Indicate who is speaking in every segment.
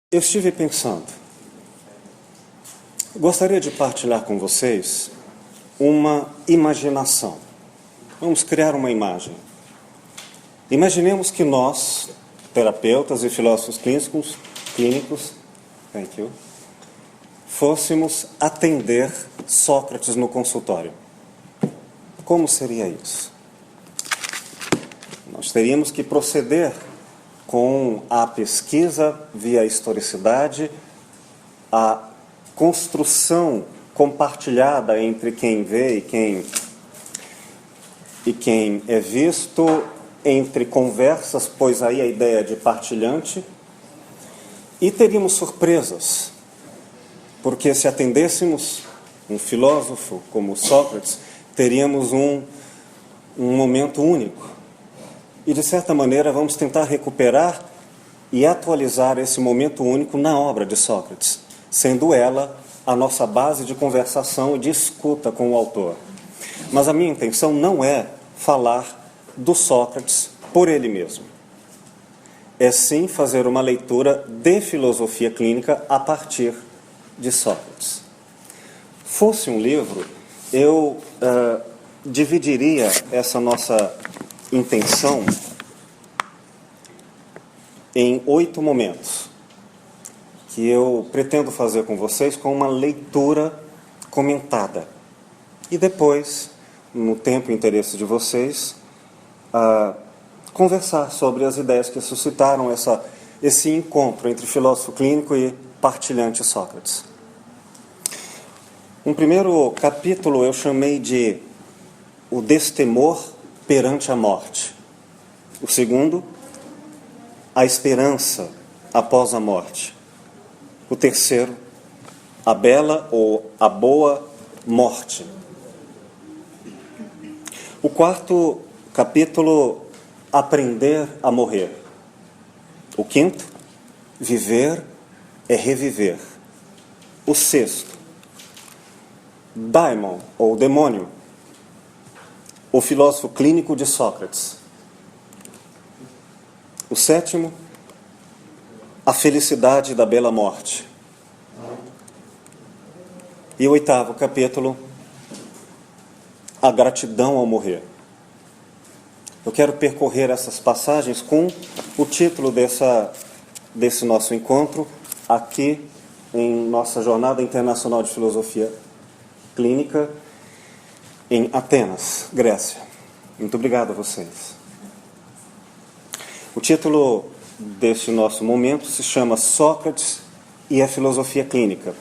Speaker 1: Eu estive pensando, gostaria de partilhar com vocês uma imaginação. Vamos criar uma imagem. Imaginemos que nós, terapeutas e filósofos clínicos, fôssemos atender Sócrates no consultório. Como seria isso? Nós teríamos que proceder com a pesquisa via historicidade, a construção compartilhada entre quem vê e quem é visto, entre conversas, pois aí a ideia de partilhante, e teríamos surpresas, porque se atendêssemos um filósofo como Sócrates, teríamos um momento único. E, de certa maneira, vamos tentar recuperar e atualizar esse momento único na obra de Sócrates, sendo ela a nossa base de conversação e de escuta com o autor. Mas a minha intenção não é falar do Sócrates por ele mesmo. É sim fazer uma leitura de filosofia clínica a partir de Sócrates. Fosse um livro, eu dividiria essa nossa intenção em 8 momentos, que eu pretendo fazer com vocês com uma leitura comentada. E depois, no tempo e interesse de vocês, conversar sobre as ideias que suscitaram esse encontro entre filósofo clínico e partilhante Sócrates. Um primeiro capítulo eu chamei de O Destemor perante a morte. O segundo, a esperança após a morte. O terceiro, a bela ou a boa morte. O quarto capítulo, aprender a morrer. O quinto, viver é reviver. O sexto, daimon ou demônio. O filósofo clínico de Sócrates. O sétimo, a felicidade da bela morte. E o oitavo capítulo, a gratidão ao morrer. Eu quero percorrer essas passagens com o título desse nosso encontro aqui em nossa Jornada Internacional de Filosofia Clínica em Atenas, Grécia. Muito obrigado a vocês. O título deste nosso momento se chama Sócrates e a Filosofia Clínica.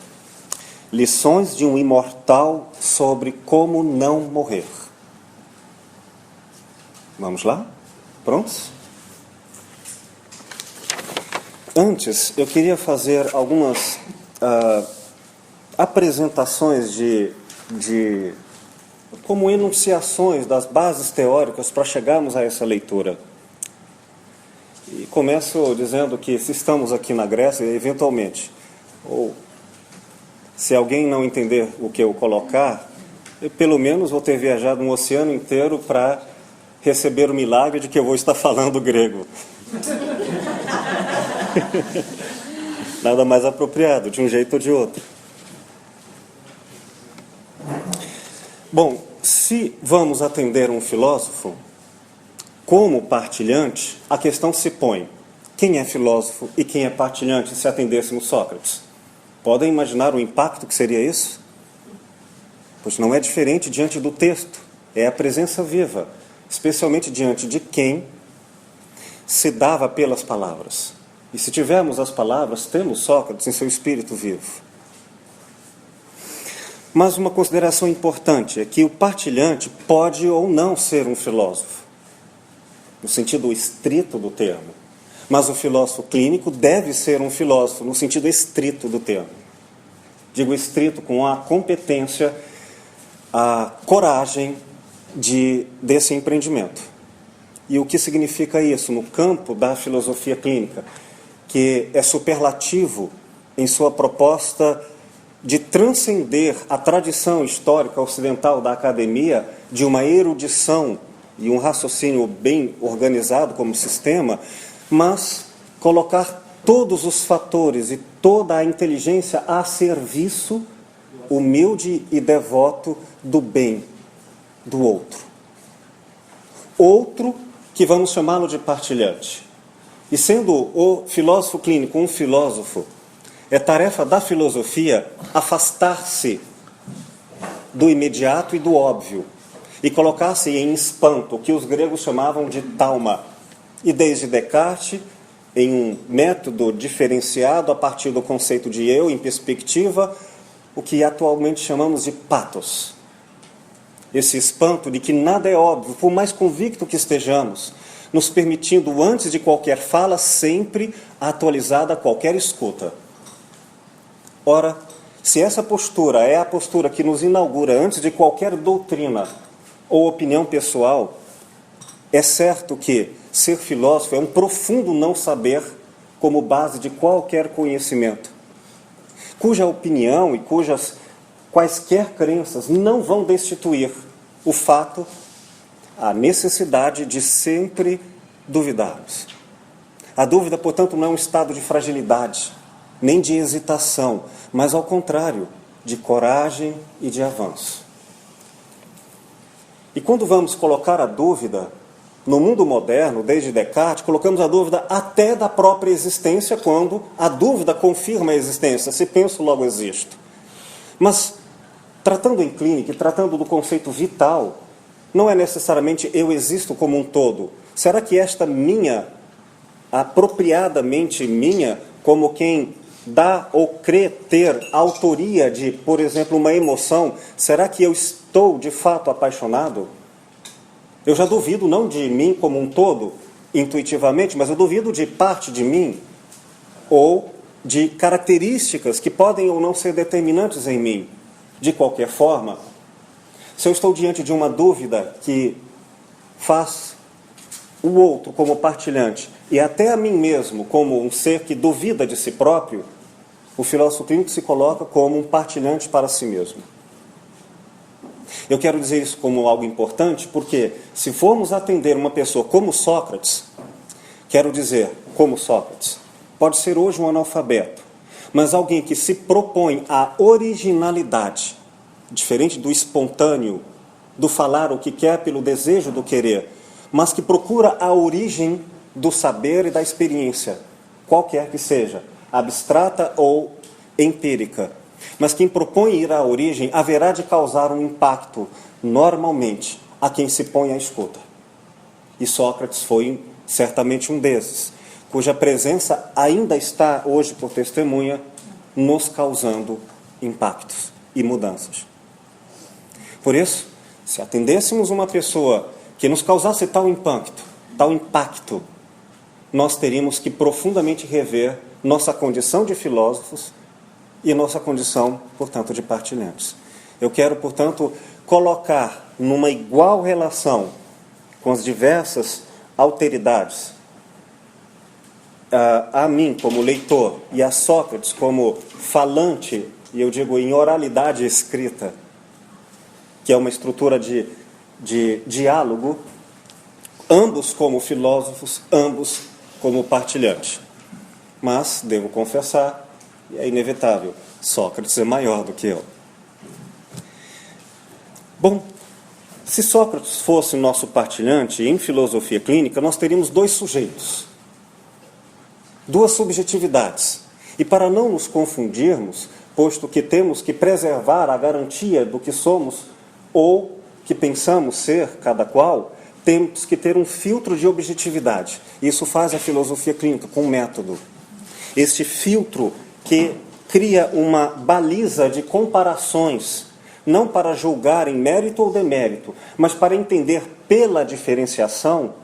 Speaker 1: Lições de um imortal sobre como não morrer. Vamos lá? Prontos? Antes, eu queria fazer algumas apresentações como enunciações das bases teóricas para chegarmos a essa leitura. E começo dizendo que se estamos aqui na Grécia, eventualmente, ou se alguém não entender o que eu colocar, eu pelo menos vou ter viajado um oceano inteiro para receber o milagre de que eu vou estar falando grego. Nada mais apropriado, de um jeito ou de outro. Bom, se vamos atender um filósofo, como partilhante, a questão se põe: quem é filósofo e quem é partilhante se atendêssemos Sócrates? Podem imaginar o impacto que seria isso? Pois não é diferente diante do texto, é a presença viva, especialmente diante de quem se dava pelas palavras. E se tivermos as palavras, temos Sócrates em seu espírito vivo. Mas uma consideração importante é que o partilhante pode ou não ser um filósofo, no sentido estrito do termo. Mas o filósofo clínico deve ser um filósofo, no sentido estrito do termo. Digo estrito com a competência, a coragem desse empreendimento. E o que significa isso no campo da filosofia clínica? Que é superlativo em sua proposta de transcender a tradição histórica ocidental da academia de uma erudição e um raciocínio bem organizado como sistema, mas colocar todos os fatores e toda a inteligência a serviço humilde e devoto do bem do outro. Outro que vamos chamá-lo de partilhante. E sendo o filósofo clínico um filósofo, é tarefa da filosofia afastar-se do imediato e do óbvio e colocar-se em espanto, o que os gregos chamavam de tauma. E desde Descartes, em um método diferenciado a partir do conceito de eu em perspectiva, o que atualmente chamamos de pathos. Esse espanto de que nada é óbvio, por mais convicto que estejamos, nos permitindo, antes de qualquer fala, sempre atualizada a qualquer escuta. Ora, se essa postura é a postura que nos inaugura antes de qualquer doutrina ou opinião pessoal, é certo que ser filósofo é um profundo não saber como base de qualquer conhecimento, cuja opinião e cujas quaisquer crenças não vão destituir o fato, a necessidade de sempre duvidarmos. A dúvida, portanto, não é um estado de fragilidade, nem de hesitação, mas ao contrário, de coragem e de avanço. E quando vamos colocar a dúvida, no mundo moderno, desde Descartes, colocamos a dúvida até da própria existência, quando a dúvida confirma a existência. Se penso, logo existo. Mas, tratando em clínica e tratando do conceito vital, não é necessariamente eu existo como um todo. Será que esta minha, apropriadamente minha, como quem dá ou crê ter autoria de, por exemplo, uma emoção, será que eu estou de fato apaixonado? Eu já duvido não de mim como um todo, intuitivamente, mas eu duvido de parte de mim, ou de características que podem ou não ser determinantes em mim. De qualquer forma, se eu estou diante de uma dúvida que faz o outro como partilhante, e até a mim mesmo como um ser que duvida de si próprio, o filósofo clínico se coloca como um partilhante para si mesmo. Eu quero dizer isso como algo importante, porque se formos atender uma pessoa como Sócrates, quero dizer, como Sócrates, pode ser hoje um analfabeto, mas alguém que se propõe à originalidade, diferente do espontâneo, do falar o que quer pelo desejo do querer, mas que procura a origem do saber e da experiência, qualquer que seja, abstrata ou empírica. Mas quem propõe ir à origem haverá de causar um impacto, normalmente, a quem se põe à escuta. E Sócrates foi certamente um desses, cuja presença ainda está hoje por testemunha, nos causando impactos e mudanças. Por isso, se atendêssemos uma pessoa que nos causasse tal impacto, nós teríamos que profundamente rever nossa condição de filósofos e nossa condição, portanto, de partilhantes. Eu quero, portanto, colocar numa igual relação com as diversas alteridades, a mim como leitor e a Sócrates como falante, e eu digo em oralidade escrita, que é uma estrutura de diálogo, ambos como filósofos, ambos como partilhantes. Mas, devo confessar, é inevitável, Sócrates é maior do que eu. Bom, se Sócrates fosse nosso partilhante em filosofia clínica, nós teríamos dois sujeitos, duas subjetividades. E para não nos confundirmos, posto que temos que preservar a garantia do que somos ou que pensamos ser cada qual, temos que ter um filtro de objetividade. Isso faz a filosofia clínica com método. Este filtro que cria uma baliza de comparações, não para julgar em mérito ou demérito, mas para entender pela diferenciação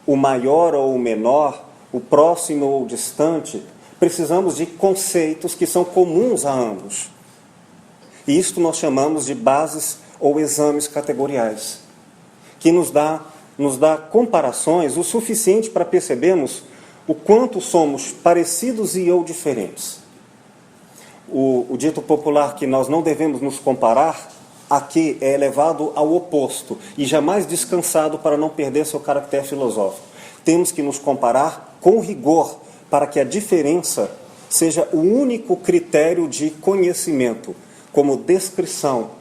Speaker 1: o maior ou o menor, o próximo ou o distante. Precisamos de conceitos que são comuns a ambos. E isto nós chamamos de bases ou exames categoriais, que nos dá comparações o suficiente para percebermos o quanto somos parecidos e ou diferentes. O dito popular que nós não devemos nos comparar, aqui é elevado ao oposto e jamais descansado para não perder seu caráter filosófico. Temos que nos comparar com rigor para que a diferença seja o único critério de conhecimento, como descrição,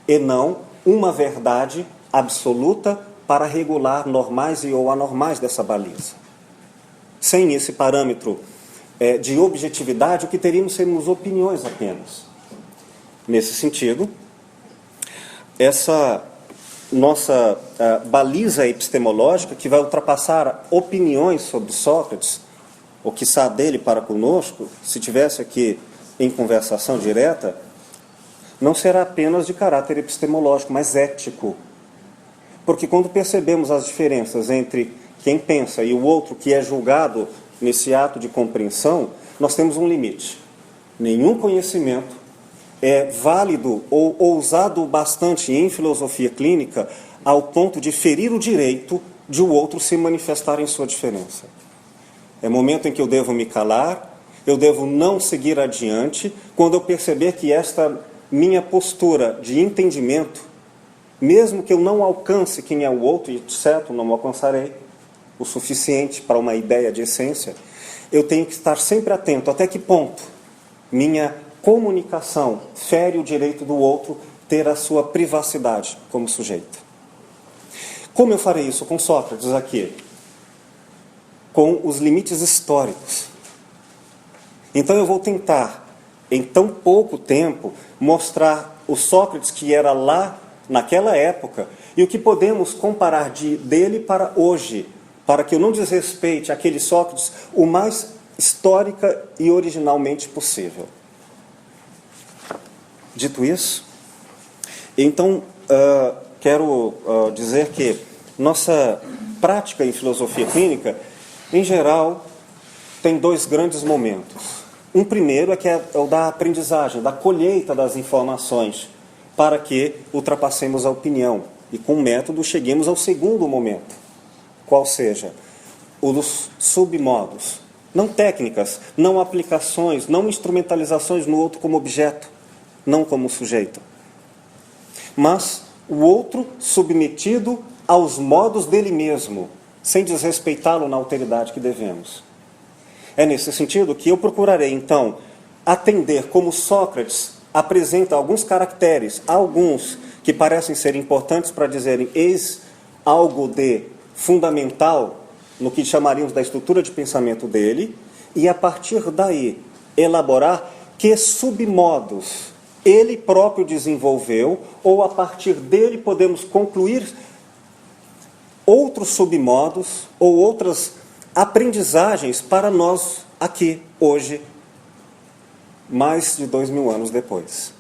Speaker 1: e não uma verdade absoluta para regular normais e ou anormais dessa baliza. Sem esse parâmetro de objetividade, o que teríamos seriam opiniões apenas. Nesse sentido, essa nossa baliza epistemológica, que vai ultrapassar opiniões sobre Sócrates, o que quiçá dele para conosco, se tivesse aqui em conversação direta, não será apenas de caráter epistemológico, mas ético. Porque quando percebemos as diferenças entre quem pensa e o outro que é julgado nesse ato de compreensão, nós temos um limite. Nenhum conhecimento é válido ou ousado bastante em filosofia clínica ao ponto de ferir o direito de o outro se manifestar em sua diferença. É momento em que eu devo me calar, eu devo não seguir adiante, quando eu perceber que esta minha postura de entendimento, mesmo que eu não alcance quem é o outro, e certo, não alcançarei o suficiente para uma ideia de essência, eu tenho que estar sempre atento até que ponto minha comunicação fere o direito do outro ter a sua privacidade como sujeito. Como eu farei isso com Sócrates aqui? Com os limites históricos. Então eu vou tentar, em tão pouco tempo, mostrar o Sócrates que era lá, naquela época, e o que podemos comparar dele para hoje, para que eu não desrespeite aquele Sócrates o mais histórica e originalmente possível. Dito isso, então quero dizer que nossa prática em filosofia clínica, em geral, tem dois grandes momentos. Um primeiro é o da aprendizagem, da colheita das informações, para que ultrapassemos a opinião e, com o método, cheguemos ao segundo momento, qual seja o dos submodos. Não técnicas, não aplicações, não instrumentalizações no outro como objeto, não como sujeito, mas o outro submetido aos modos dele mesmo, sem desrespeitá-lo na alteridade que devemos. É nesse sentido que eu procurarei, então, atender como Sócrates apresenta alguns caracteres, alguns que parecem ser importantes para dizerem eis algo de fundamental no que chamaríamos da estrutura de pensamento dele, e a partir daí elaborar que submodos ele próprio desenvolveu, ou a partir dele podemos concluir outros submodos ou outras aprendizagens para nós aqui, hoje, mais de 2000 anos depois.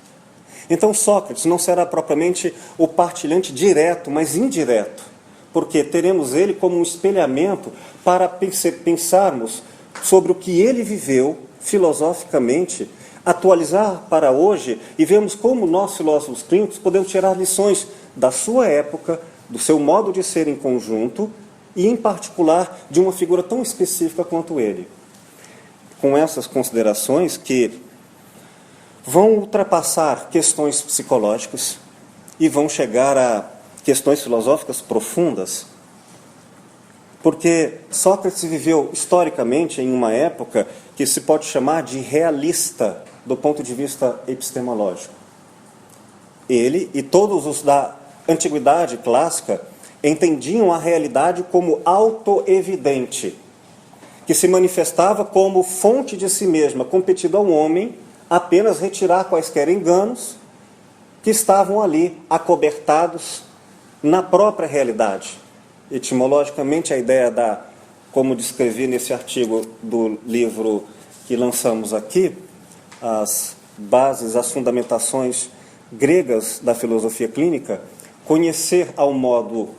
Speaker 1: Então Sócrates não será propriamente o partilhante direto, mas indireto, porque teremos ele como um espelhamento para pensarmos sobre o que ele viveu filosoficamente, atualizar para hoje e vermos como nós, filósofos clínicos, podemos tirar lições da sua época, do seu modo de ser em conjunto e, em particular, de uma figura tão específica quanto ele. Com essas considerações que vão ultrapassar questões psicológicas e vão chegar a questões filosóficas profundas, porque Sócrates viveu historicamente em uma época que se pode chamar de realista do ponto de vista epistemológico. Ele e todos os da antiguidade clássica entendiam a realidade como autoevidente, que se manifestava como fonte de si mesma, competindo ao homem apenas retirar quaisquer enganos que estavam ali acobertados na própria realidade. Etimologicamente, a ideia como descrevi nesse artigo do livro que lançamos aqui, as bases, as fundamentações gregas da filosofia clínica, conhecer ao modo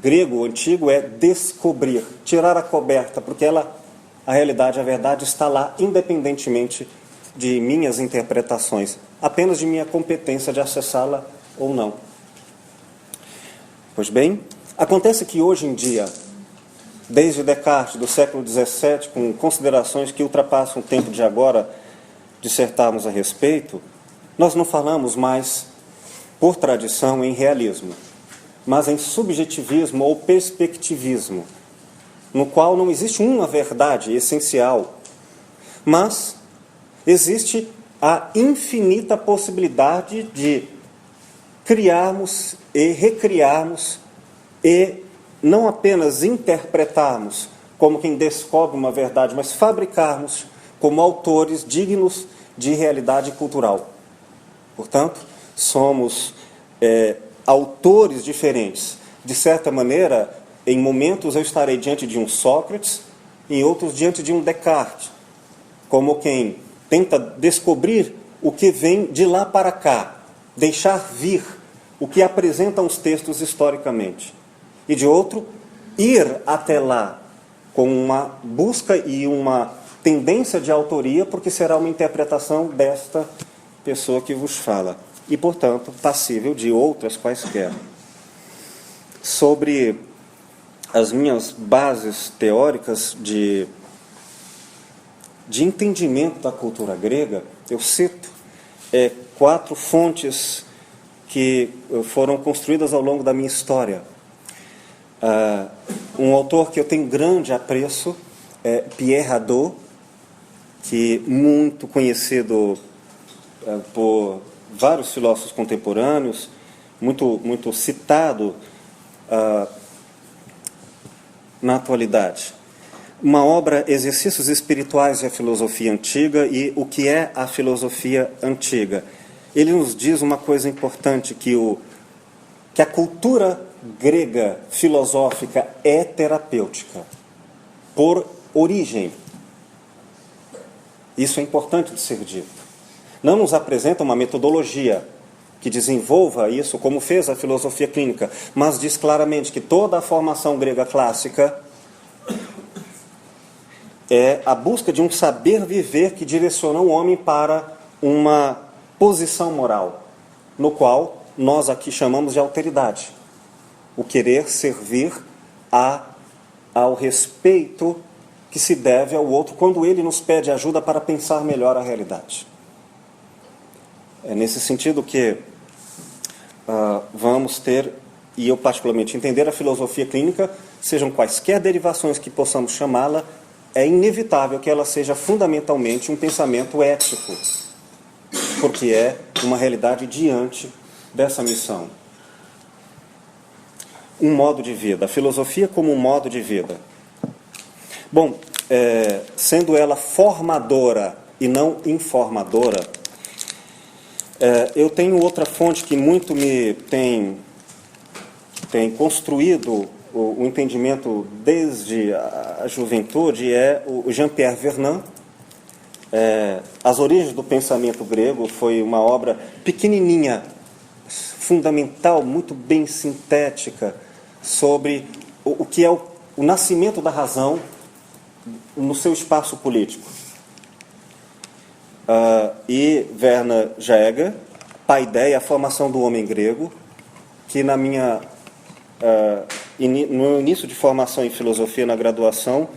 Speaker 1: grego antigo é descobrir, tirar a coberta, porque a realidade, a verdade está lá, independentemente de minhas interpretações, apenas de minha competência de acessá-la ou não. Pois bem, acontece que hoje em dia, desde Descartes, do século XVII, com considerações que ultrapassam o tempo de agora dissertarmos a respeito, nós não falamos mais, por tradição, em realismo, mas em subjetivismo ou perspectivismo, no qual não existe uma verdade essencial Mas existe a infinita possibilidade de criarmos e recriarmos e não apenas interpretarmos como quem descobre uma verdade, mas fabricarmos como autores dignos de realidade cultural. Portanto, somos autores diferentes. De certa maneira, em momentos eu estarei diante de um Sócrates, em outros diante de um Descartes, como quem tenta descobrir o que vem de lá para cá, deixar vir o que apresentam os textos historicamente. E de outro, ir até lá com uma busca e uma tendência de autoria, porque será uma interpretação desta pessoa que vos fala. E, portanto, passível de outras quaisquer. Sobre as minhas bases teóricas de entendimento da cultura grega, eu cito 4 fontes que foram construídas ao longo da minha história. Um autor que eu tenho grande apreço é Pierre Hadot, que é muito conhecido por vários filósofos contemporâneos, muito citado na atualidade. Uma obra, Exercícios Espirituais e a Filosofia Antiga, e o que é a filosofia antiga. Ele nos diz uma coisa importante, que a cultura grega filosófica é terapêutica, por origem. Isso é importante de ser dito. Não nos apresenta uma metodologia que desenvolva isso, como fez a filosofia clínica, mas diz claramente que toda a formação grega clássica é a busca de um saber viver que direciona o homem para uma posição moral, no qual nós aqui chamamos de alteridade. O querer servir ao respeito que se deve ao outro quando ele nos pede ajuda para pensar melhor a realidade. É nesse sentido que vamos ter, e eu particularmente entender a filosofia clínica, sejam quaisquer derivações que possamos chamá-la, é inevitável que ela seja fundamentalmente um pensamento ético, porque é uma realidade diante dessa missão. Um modo de vida, a filosofia como um modo de vida. Bom, sendo ela formadora e não informadora, eu tenho outra fonte que muito me tem construído o entendimento desde a juventude, é o Jean-Pierre Vernant. As Origens do Pensamento Grego foi uma obra pequenininha, fundamental, muito bem sintética, sobre o que é o nascimento da razão no seu espaço político. E Werner Jaeger, Paideia, a formação do homem grego, que no início de formação em filosofia na graduação,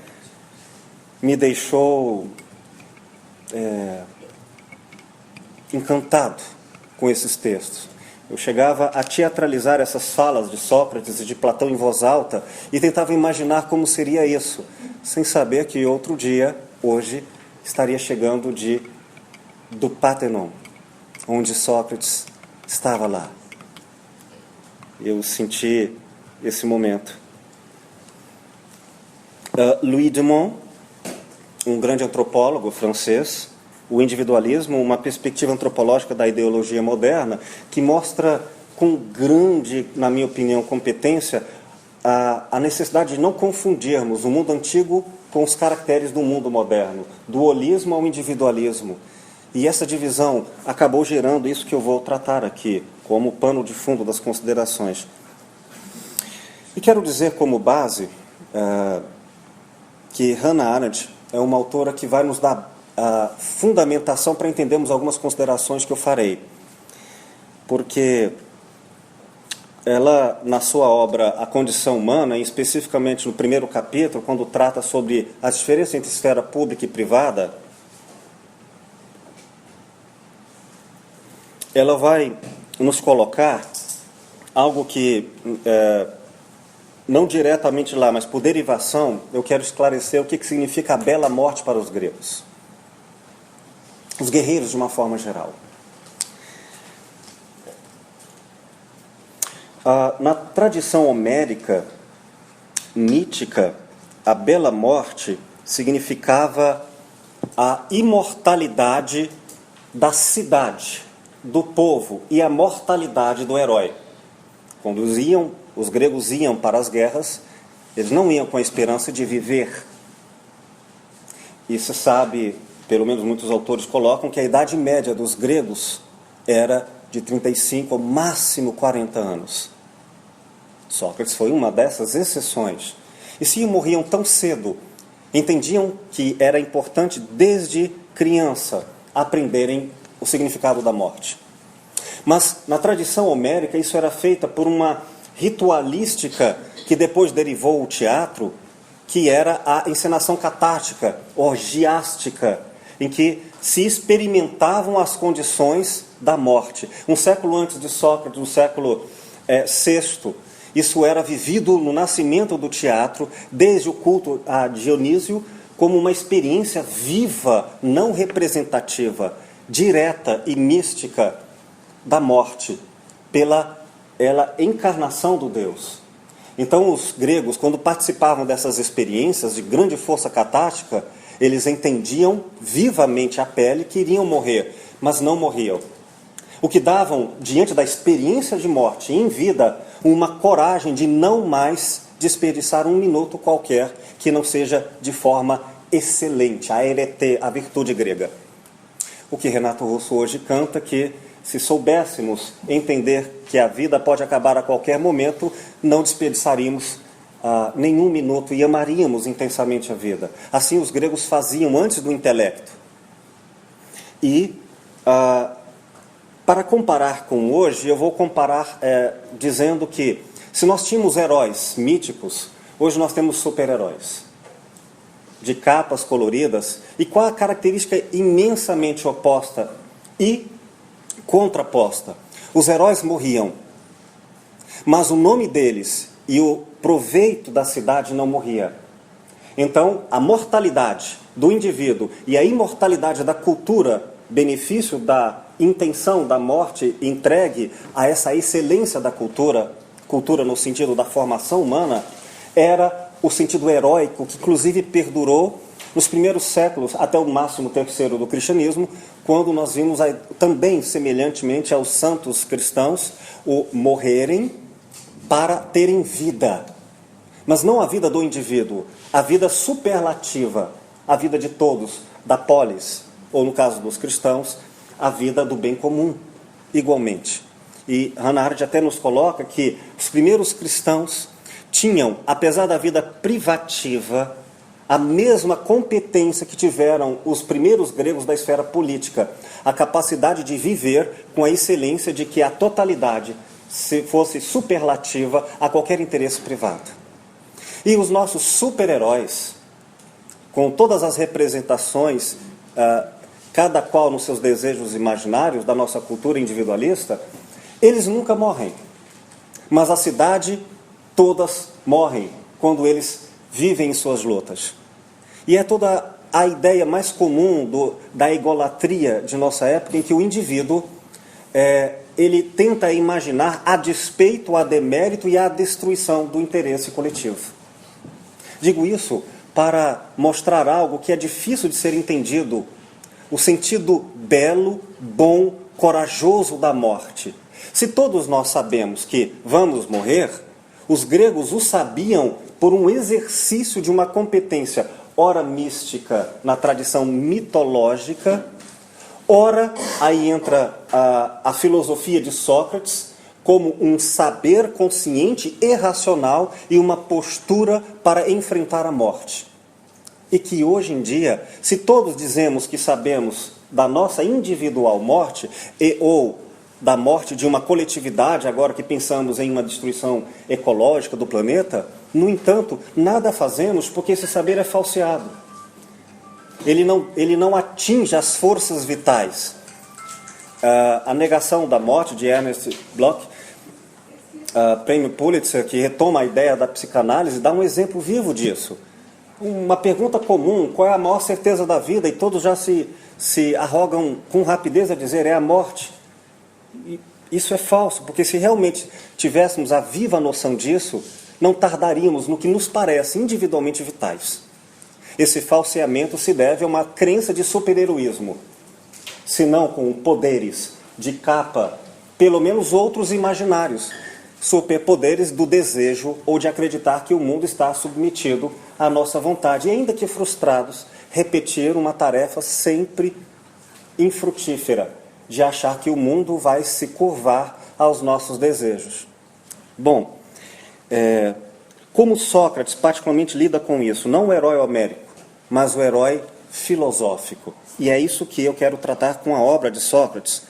Speaker 1: me deixou encantado com esses textos. Eu chegava a teatralizar essas falas de Sócrates e de Platão em voz alta e tentava imaginar como seria isso, sem saber que outro dia, hoje, estaria chegando do Partenon, onde Sócrates estava lá. Eu senti esse momento. Louis Dumont, um grande antropólogo francês, o individualismo, uma perspectiva antropológica da ideologia moderna, que mostra com grande, na minha opinião, competência, a necessidade de não confundirmos o mundo antigo com os caracteres do mundo moderno, do holismo ao individualismo. E essa divisão acabou gerando isso que eu vou tratar aqui, como pano de fundo das considerações. E quero dizer como base que Hannah Arendt é uma autora que vai nos dar a fundamentação para entendermos algumas considerações que eu farei. Porque ela, na sua obra A Condição Humana, e especificamente no primeiro capítulo, quando trata sobre a diferença entre esfera pública e privada, ela vai nos colocar algo que, não diretamente lá, mas por derivação, eu quero esclarecer o que significa a bela morte para os gregos. os guerreiros de uma forma geral. Na tradição homérica, mítica, a bela morte significava a imortalidade da cidade, do povo, e a mortalidade do herói. Quando os gregos iam para as guerras, eles não iam com a esperança de viver. E se sabe, pelo menos muitos autores colocam, que a idade média dos gregos era de 35 ou máximo 40 anos. Sócrates foi uma dessas exceções. E se morriam tão cedo, entendiam que era importante, desde criança, aprenderem o significado da morte. Mas, na tradição homérica, isso era feito por uma ritualística que depois derivou o teatro, que era a encenação catártica, orgiástica, em que se experimentavam as condições da morte. Um século antes de Sócrates, no século VI, isso era vivido no nascimento do teatro, desde o culto a Dionísio, como uma experiência viva, não representativa, direta e mística da morte, pela encarnação do Deus. Então, os gregos, quando participavam dessas experiências de grande força catártica, eles entendiam vivamente a pele que iriam morrer, mas não morriam. O que davam, diante da experiência de morte em vida, uma coragem de não mais desperdiçar um minuto qualquer que não seja de forma excelente, a ereté, a virtude grega. O que Renato Russo hoje canta, que se soubéssemos entender que a vida pode acabar a qualquer momento, não desperdiçaríamos nenhum minuto e amaríamos intensamente a vida. Assim os gregos faziam antes do intelecto. E, para comparar com hoje, eu vou comparar dizendo que, se nós tínhamos heróis míticos, hoje nós temos super-heróis, de capas coloridas, e qual a característica imensamente oposta e contraposta? Os heróis morriam, mas o nome deles e o proveito da cidade não morria. Então, a mortalidade do indivíduo e a imortalidade da cultura, benefício da intenção da morte entregue a essa excelência da cultura no sentido da formação humana, era o sentido heróico, que inclusive perdurou nos primeiros séculos, até o máximo terceiro do cristianismo, quando nós vimos também, semelhantemente aos santos cristãos, o morrerem para terem vida. Mas não a vida do indivíduo, a vida superlativa, a vida de todos, da polis, ou no caso dos cristãos, a vida do bem comum, igualmente. E Hannah Arendt até nos coloca que os primeiros cristãos tinham, apesar da vida privativa, a mesma competência que tiveram os primeiros gregos da esfera política, a capacidade de viver com a excelência de que a totalidade fosse superlativa a qualquer interesse privado. E os nossos super-heróis, com todas as representações, cada qual nos seus desejos imaginários da nossa cultura individualista, eles nunca morrem. Mas a cidade, todas morrem quando eles vivem em suas lutas. E é toda a ideia mais comum da egolatria de nossa época, em que o indivíduo ele tenta imaginar a despeito, a demérito e a destruição do interesse coletivo. Digo isso para mostrar algo que é difícil de ser entendido, o sentido belo, bom, corajoso da morte. Se todos nós sabemos que vamos morrer, os gregos o sabiam por um exercício de uma competência, ora mística, na tradição mitológica, ora, aí entra a filosofia de Sócrates, como um saber consciente e racional e uma postura para enfrentar a morte. E que hoje em dia, se todos dizemos que sabemos da nossa individual morte, ou da morte de uma coletividade, agora que pensamos em uma destruição ecológica do planeta, no entanto, nada fazemos porque esse saber é falseado. Ele não atinge as forças vitais. A negação da morte, de Ernest Bloch, prêmio Pulitzer, que retoma a ideia da psicanálise, dá um exemplo vivo disso. Uma pergunta comum: qual é a maior certeza da vida? E todos já se se arrogam com rapidez a dizer é a morte. E isso é falso, porque se realmente tivéssemos a viva noção disso, não tardaríamos no que nos parece individualmente vitais. Esse falseamento se deve a uma crença de super-heroísmo, se não com poderes de capa, pelo menos outros imaginários, superpoderes do desejo ou de acreditar que o mundo está submetido à nossa vontade, e ainda que frustrados, repetir uma tarefa sempre infrutífera, de achar que o mundo vai se curvar aos nossos desejos. Bom, como Sócrates particularmente lida com isso? Não o herói homérico, mas o herói filosófico. E é isso que eu quero tratar com a obra de Sócrates.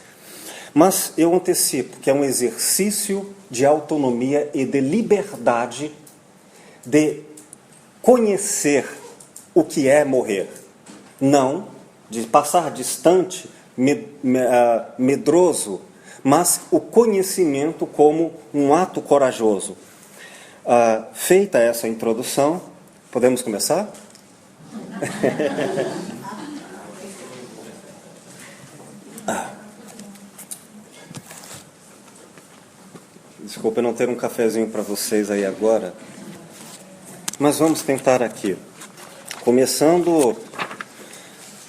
Speaker 1: Mas eu antecipo que é um exercício de autonomia e de liberdade de conhecer o que é morrer. Não de passar distante, medroso, mas o conhecimento como um ato corajoso. Feita essa introdução, podemos começar? Desculpa eu não ter um cafezinho para vocês aí agora, mas vamos tentar aqui. Começando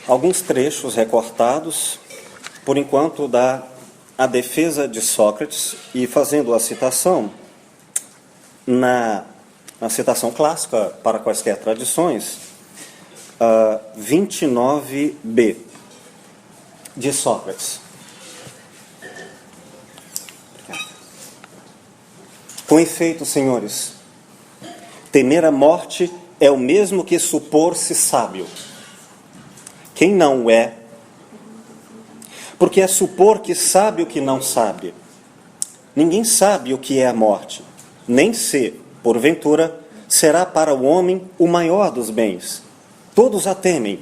Speaker 1: alguns trechos recortados, por enquanto, a defesa de Sócrates, e fazendo a citação, na citação clássica para quaisquer tradições, 29b de Sócrates. Com efeito, senhores, temer a morte é o mesmo que supor-se sábio. Quem não o é, porque é supor que sabe o que não sabe. Ninguém sabe o que é a morte, nem se, porventura, será para o homem o maior dos bens. Todos a temem,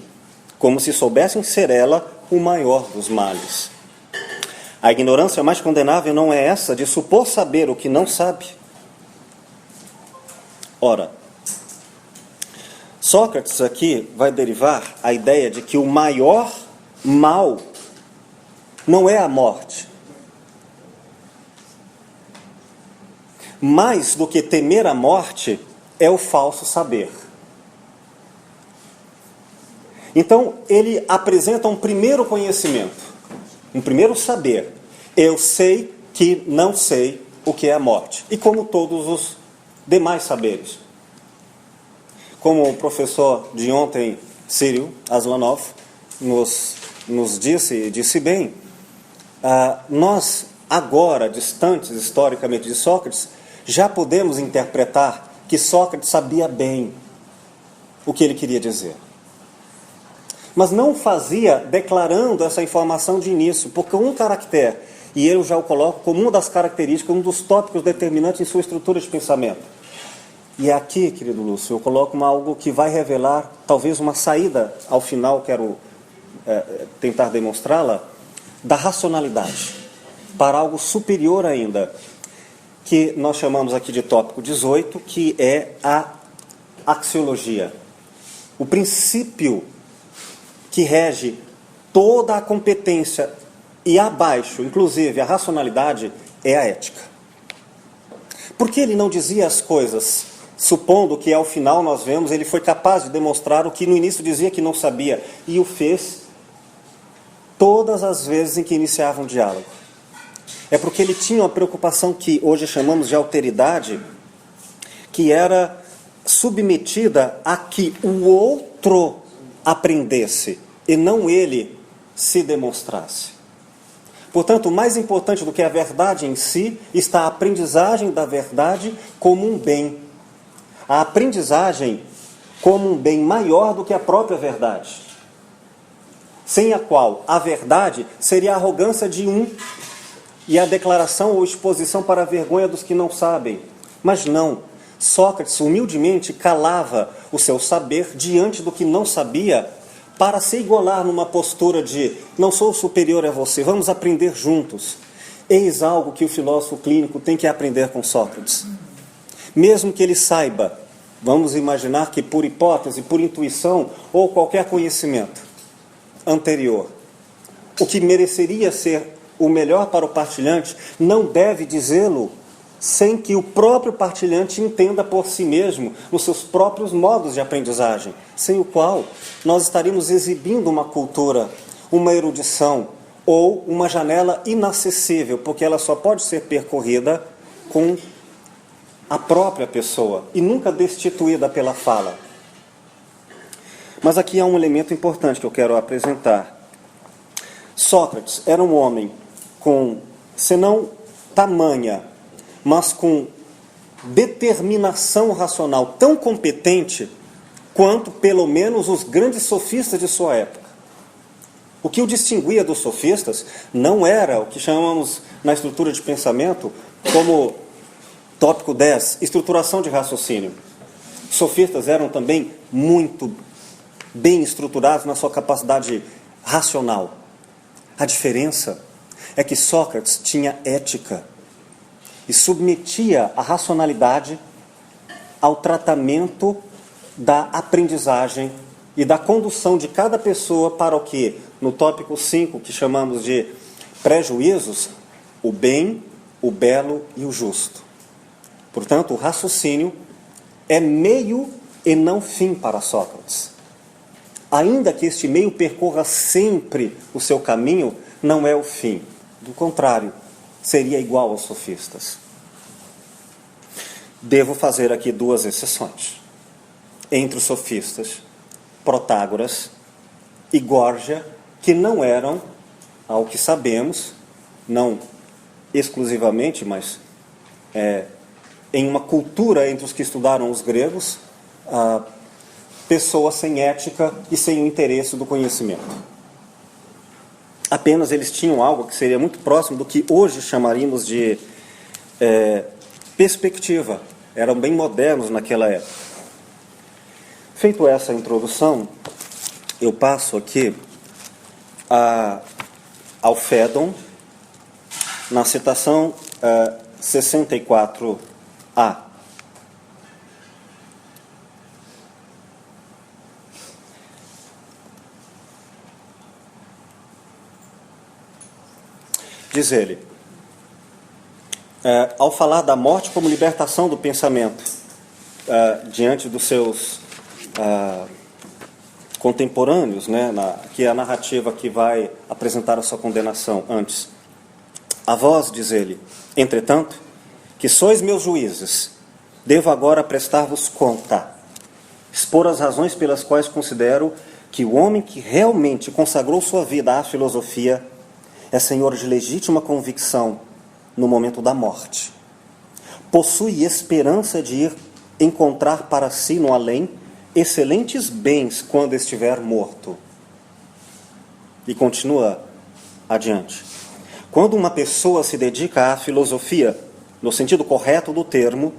Speaker 1: como se soubessem ser ela o maior dos males. A ignorância mais condenável não é essa de supor saber o que não sabe. Ora, Sócrates aqui vai derivar a ideia de que o maior mal não é a morte. Mais do que temer a morte é o falso saber. Então, ele apresenta um primeiro conhecimento, um primeiro saber. Eu sei que não sei o que é a morte. E como todos os demais saberes. Como o professor de ontem, Cyril Aslanov, nos disse bem, nós, agora, distantes historicamente de Sócrates, já podemos interpretar que Sócrates sabia bem o que ele queria dizer. Mas não fazia declarando essa informação de início, porque um caractere, e eu já o coloco como uma das características, um dos tópicos determinantes em sua estrutura de pensamento. E aqui, querido Lúcio, eu coloco algo que vai revelar talvez uma saída, ao final quero tentar demonstrá-la, da racionalidade, para algo superior ainda, que nós chamamos aqui de tópico 18, que é a axiologia. O princípio que rege toda a competência e abaixo, inclusive a racionalidade, é a ética. Por que ele não dizia as coisas, supondo que ao final nós vemos, ele foi capaz de demonstrar o que no início dizia que não sabia, e o fez todas as vezes em que iniciava um diálogo? É porque ele tinha uma preocupação que hoje chamamos de alteridade, que era submetida a que o outro aprendesse e não ele se demonstrasse. Portanto, mais importante do que a verdade em si está a aprendizagem da verdade como um bem. A aprendizagem como um bem maior do que a própria verdade, sem a qual a verdade seria a arrogância de um e a declaração ou exposição para a vergonha dos que não sabem. Mas não, Sócrates humildemente calava o seu saber diante do que não sabia, para se igualar numa postura de não sou superior a você, vamos aprender juntos. Eis algo que o filósofo clínico tem que aprender com Sócrates. Mesmo que ele saiba, vamos imaginar que por hipótese, por intuição ou qualquer conhecimento, anterior, o que mereceria ser o melhor para o partilhante, não deve dizê-lo sem que o próprio partilhante entenda por si mesmo os seus próprios modos de aprendizagem, sem o qual nós estaríamos exibindo uma cultura, uma erudição ou uma janela inacessível, porque ela só pode ser percorrida com a própria pessoa e nunca destituída pela fala. Mas aqui há um elemento importante que eu quero apresentar. Sócrates era um homem com, se não tamanha, mas com determinação racional tão competente quanto, pelo menos, os grandes sofistas de sua época. O que o distinguia dos sofistas não era o que chamamos na estrutura de pensamento como tópico 10, estruturação de raciocínio. Os sofistas eram também muito bem estruturados na sua capacidade racional. A diferença é que Sócrates tinha ética e submetia a racionalidade ao tratamento da aprendizagem e da condução de cada pessoa para o que, no tópico 5, que chamamos de prejuízos, o bem, o belo e o justo. Portanto, o raciocínio é meio e não fim para Sócrates. Ainda que este meio percorra sempre o seu caminho, não é o fim. Do contrário, seria igual aos sofistas. Devo fazer aqui duas exceções. Entre os sofistas, Protágoras e Górgia, que não eram, ao que sabemos, não exclusivamente, mas em uma cultura entre os que estudaram os gregos, pessoas sem ética e sem o interesse do conhecimento. Apenas eles tinham algo que seria muito próximo do que hoje chamaríamos de perspectiva. Eram bem modernos naquela época. Feito essa introdução, eu passo aqui ao Fédon, na citação 64a. Diz ele, ao falar da morte como libertação do pensamento diante dos seus contemporâneos, que é a narrativa que vai apresentar a sua condenação antes. A vós, diz ele, entretanto, que sois meus juízes, devo agora prestar-vos conta, expor as razões pelas quais considero que o homem que realmente consagrou sua vida à filosofia é senhor de legítima convicção no momento da morte. Possui esperança de ir encontrar para si no além excelentes bens quando estiver morto. E continua adiante. Quando uma pessoa se dedica à filosofia, no sentido correto do termo,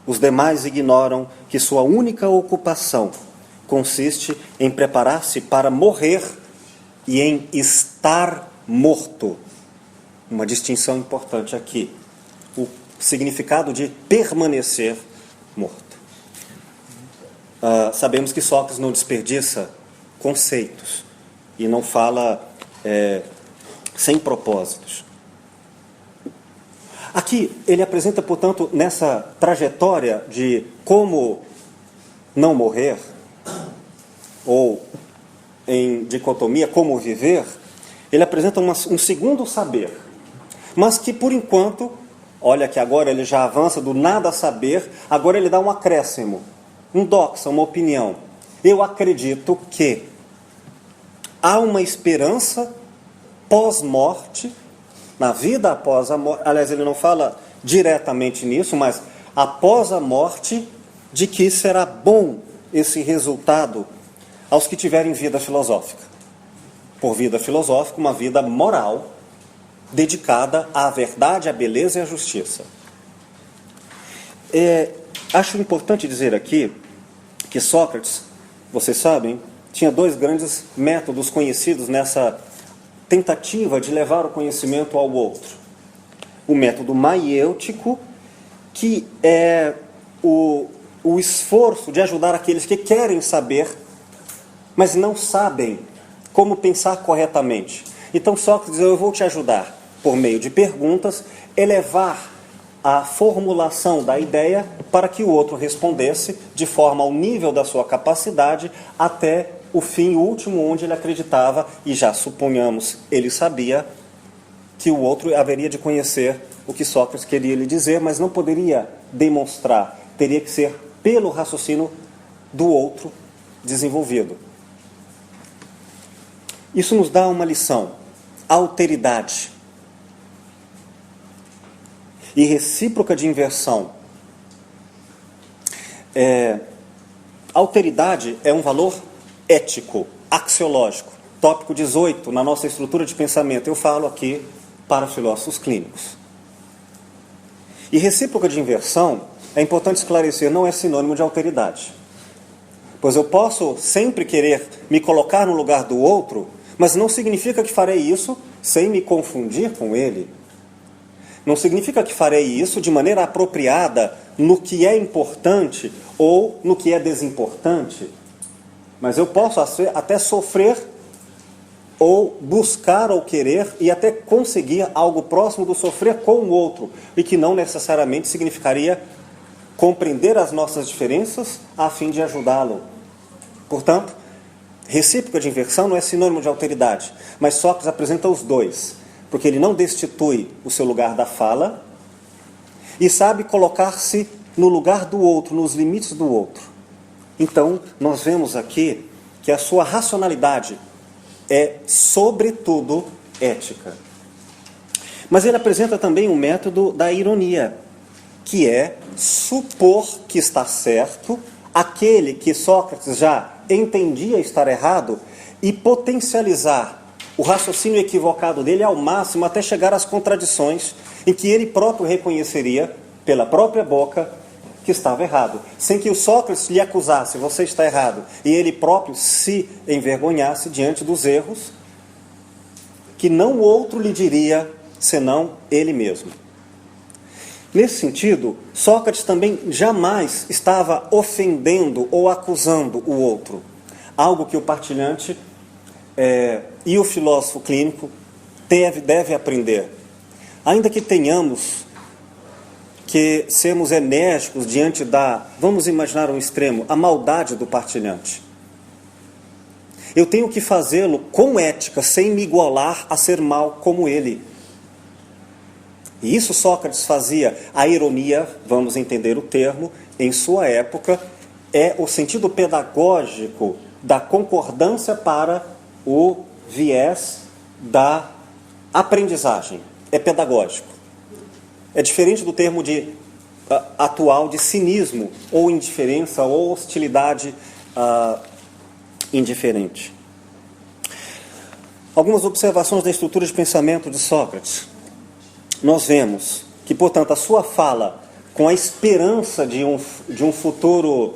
Speaker 1: os demais ignoram que sua única ocupação consiste em preparar-se para morrer e em estar morto. Uma distinção importante aqui. O significado de permanecer morto. Sabemos que Sócrates não desperdiça conceitos e não fala sem propósitos. Aqui ele apresenta, portanto, nessa trajetória de como não morrer, ou em dicotomia, como viver, ele apresenta um segundo saber, mas que por enquanto, olha que agora ele já avança do nada a saber, agora ele dá um acréscimo, um doxa, uma opinião. Eu acredito que há uma esperança pós-morte, na vida após a morte, aliás, ele não fala diretamente nisso, mas após a morte, de que será bom esse resultado aos que tiverem vida filosófica. Por vida filosófica, uma vida moral, dedicada à verdade, à beleza e à justiça. Acho importante dizer aqui que Sócrates, vocês sabem, tinha dois grandes métodos conhecidos nessa tentativa de levar o conhecimento ao outro. O método maiêutico, que é o esforço de ajudar aqueles que querem saber, mas não sabem como pensar corretamente. Então Sócrates diz: eu vou te ajudar, por meio de perguntas, elevar a formulação da ideia para que o outro respondesse de forma ao nível da sua capacidade até o fim último, onde ele acreditava, e já suponhamos ele sabia, que o outro haveria de conhecer o que Sócrates queria lhe dizer, mas não poderia demonstrar, teria que ser pelo raciocínio do outro desenvolvido. Isso nos dá uma lição: alteridade e recíproca de inversão. Alteridade é um valor ético, axiológico. Tópico 18, na nossa estrutura de pensamento, eu falo aqui para filósofos clínicos. E recíproca de inversão, é importante esclarecer, não é sinônimo de alteridade. Pois eu posso sempre querer me colocar no lugar do outro, mas não significa que farei isso sem me confundir com ele. Não significa que farei isso de maneira apropriada no que é importante ou no que é desimportante. Mas eu posso até sofrer ou buscar ou querer e até conseguir algo próximo do sofrer com o outro, e que não necessariamente significaria compreender as nossas diferenças a fim de ajudá-lo. Portanto, recíproca de inversão não é sinônimo de alteridade, mas Sócrates apresenta os dois, porque ele não destitui o seu lugar da fala e sabe colocar-se no lugar do outro, nos limites do outro. Então, nós vemos aqui que a sua racionalidade é, sobretudo, ética. Mas ele apresenta também um método da ironia, que é supor que está certo aquele que Sócrates já entendia estar errado e potencializar o raciocínio equivocado dele ao máximo até chegar às contradições em que ele próprio reconheceria pela própria boca que estava errado, sem que o Sócrates lhe acusasse: você está errado, e ele próprio se envergonhasse diante dos erros que não o outro lhe diria, senão ele mesmo. Nesse sentido, Sócrates também jamais estava ofendendo ou acusando o outro, algo que o partilhante e o filósofo clínico deve aprender. Ainda que tenhamos que sermos enérgicos diante vamos imaginar um extremo, a maldade do partilhante. Eu tenho que fazê-lo com ética, sem me igualar a ser mal como ele. E isso Sócrates fazia. A ironia, vamos entender o termo, em sua época, é o sentido pedagógico da concordância para o viés da aprendizagem. É pedagógico. É diferente do termo atual de cinismo, ou indiferença, ou hostilidade indiferente. Algumas observações da estrutura de pensamento de Sócrates. Nós vemos que, portanto, a sua fala, com a esperança de um futuro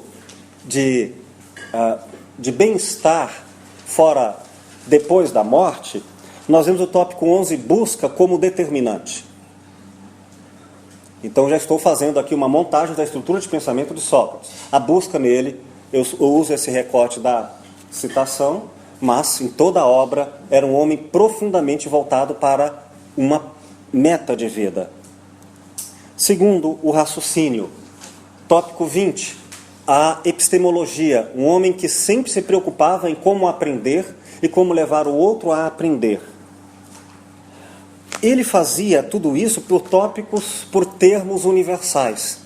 Speaker 1: de bem-estar depois da morte, nós vemos o tópico 11, busca como determinante. Então já estou fazendo aqui uma montagem da estrutura de pensamento de Sócrates. A busca nele, eu uso esse recorte da citação, mas em toda a obra era um homem profundamente voltado para uma meta de vida. Segundo, o raciocínio. Tópico 20, a epistemologia. Um homem que sempre se preocupava em como aprender e como levar o outro a aprender. Ele fazia tudo isso por termos universais.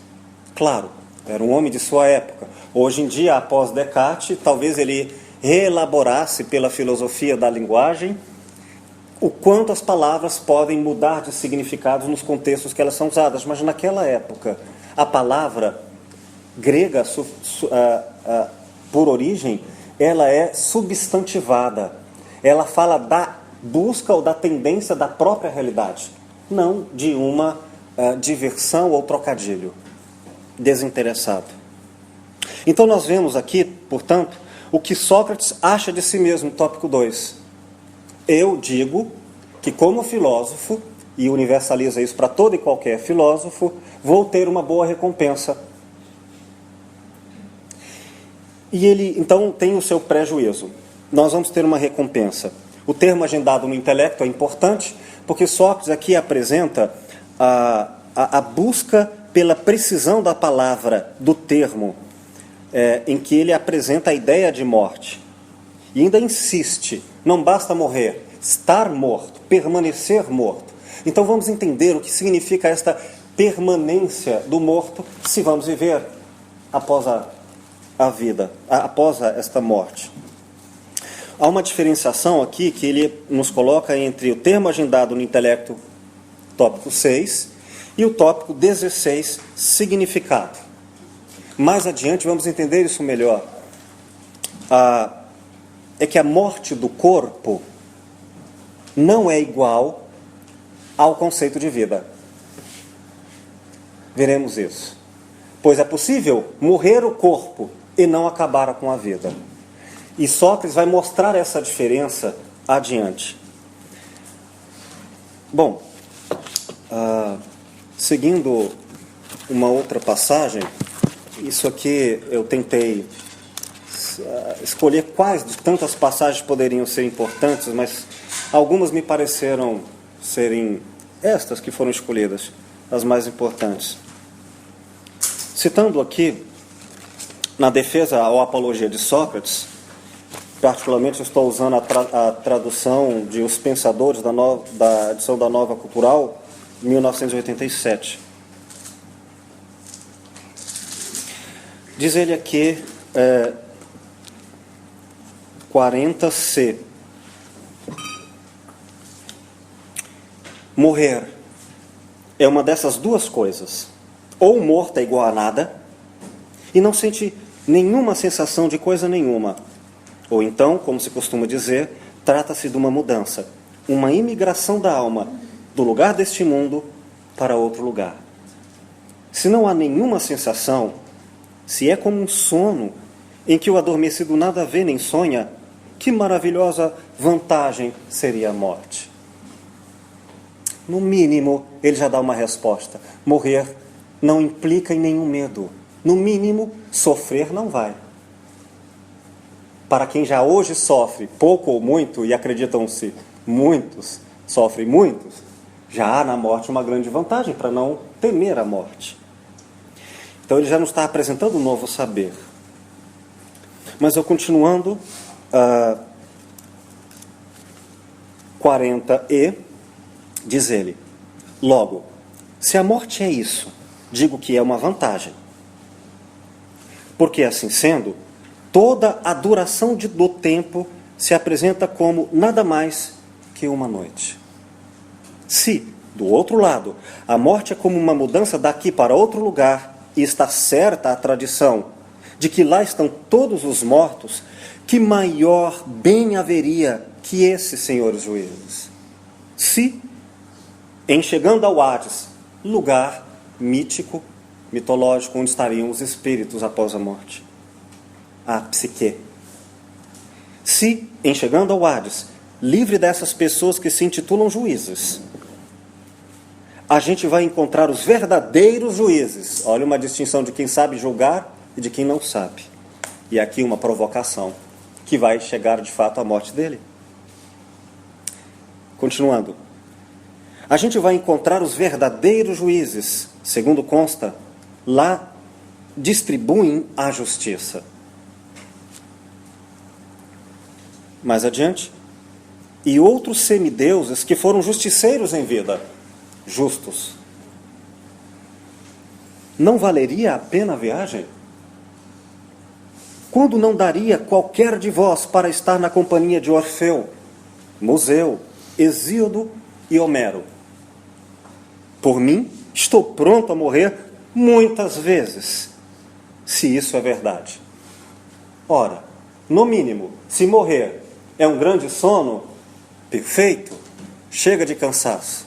Speaker 1: Claro, era um homem de sua época. Hoje em dia, após Descartes, talvez ele reelaborasse pela filosofia da linguagem o quanto as palavras podem mudar de significado nos contextos que elas são usadas. Mas naquela época, a palavra grega, por origem, ela é substantivada. Ela fala da busca ou da tendência da própria realidade, não de uma diversão ou trocadilho desinteressado. Então nós vemos aqui, portanto, o que Sócrates acha de si mesmo, tópico 2. Eu digo que, como filósofo, e universaliza isso para todo e qualquer filósofo, vou ter uma boa recompensa. E ele, então, tem o seu prejuízo. nós vamos ter uma recompensa. O termo agendado no intelecto é importante, porque Sócrates aqui apresenta a busca pela precisão da palavra, do termo, em que ele apresenta a ideia de morte. E ainda insiste, não basta morrer, estar morto, permanecer morto. Então vamos entender o que significa esta permanência do morto, se vamos viver após a vida, após esta morte. Há uma diferenciação aqui que ele nos coloca entre o termo agendado no intelecto, tópico 6, e o tópico 16, significado. Mais adiante vamos entender isso melhor. É que a morte do corpo não é igual ao conceito de vida. Veremos isso. Pois é possível morrer o corpo e não acabar com a vida. E Sócrates vai mostrar essa diferença adiante. Bom, seguindo uma outra passagem, isso aqui eu tentei escolher quais de tantas passagens poderiam ser importantes, mas algumas me pareceram serem estas que foram escolhidas, as mais importantes. Citando aqui, na defesa ou apologia de Sócrates, particularmente estou usando a tradução de Os Pensadores, da edição da Nova Cultural, 1987. Diz ele aqui, 40c. Morrer é uma dessas duas coisas. Ou morto é igual a nada, e não sente nenhuma sensação de coisa nenhuma. Ou então, como se costuma dizer, trata-se de uma mudança, uma imigração da alma do lugar deste mundo para outro lugar. Se não há nenhuma sensação, se é como um sono em que o adormecido nada vê nem sonha, que maravilhosa vantagem seria a morte. No mínimo, ele já dá uma resposta. Morrer não implica em nenhum medo. No mínimo, sofrer não vai. Para quem já hoje sofre pouco ou muito, e acreditam-se muitos, sofrem muitos, já há na morte uma grande vantagem para não temer a morte. Então ele já nos está apresentando um novo saber. Mas eu continuando, 40e, diz ele: logo, se a morte é isso, digo que é uma vantagem. Porque assim sendo, toda a duração do tempo se apresenta como nada mais que uma noite. Se, do outro lado, a morte é como uma mudança daqui para outro lugar, e está certa a tradição de que lá estão todos os mortos, que maior bem haveria que esses senhores juízes? Se, em chegando ao Hades, lugar mítico, mitológico, onde estariam os espíritos após a morte, a psique. Se, em chegando ao Hades, livre dessas pessoas que se intitulam juízes, a gente vai encontrar os verdadeiros juízes. Olha uma distinção de quem sabe julgar e de quem não sabe. E aqui uma provocação, que vai chegar de fato à morte dele. Continuando. A gente vai encontrar os verdadeiros juízes, segundo consta, lá distribuem a justiça. Mais adiante. E outros semideuses que foram justiceiros em vida, justos. Não valeria a pena a viagem? Quando não daria qualquer de vós para estar na companhia de Orfeu, Museu, Hesíodo e Homero? Por mim, estou pronto a morrer muitas vezes, se isso é verdade. Ora, no mínimo, se morrer é um grande sono, perfeito, chega de cansaço.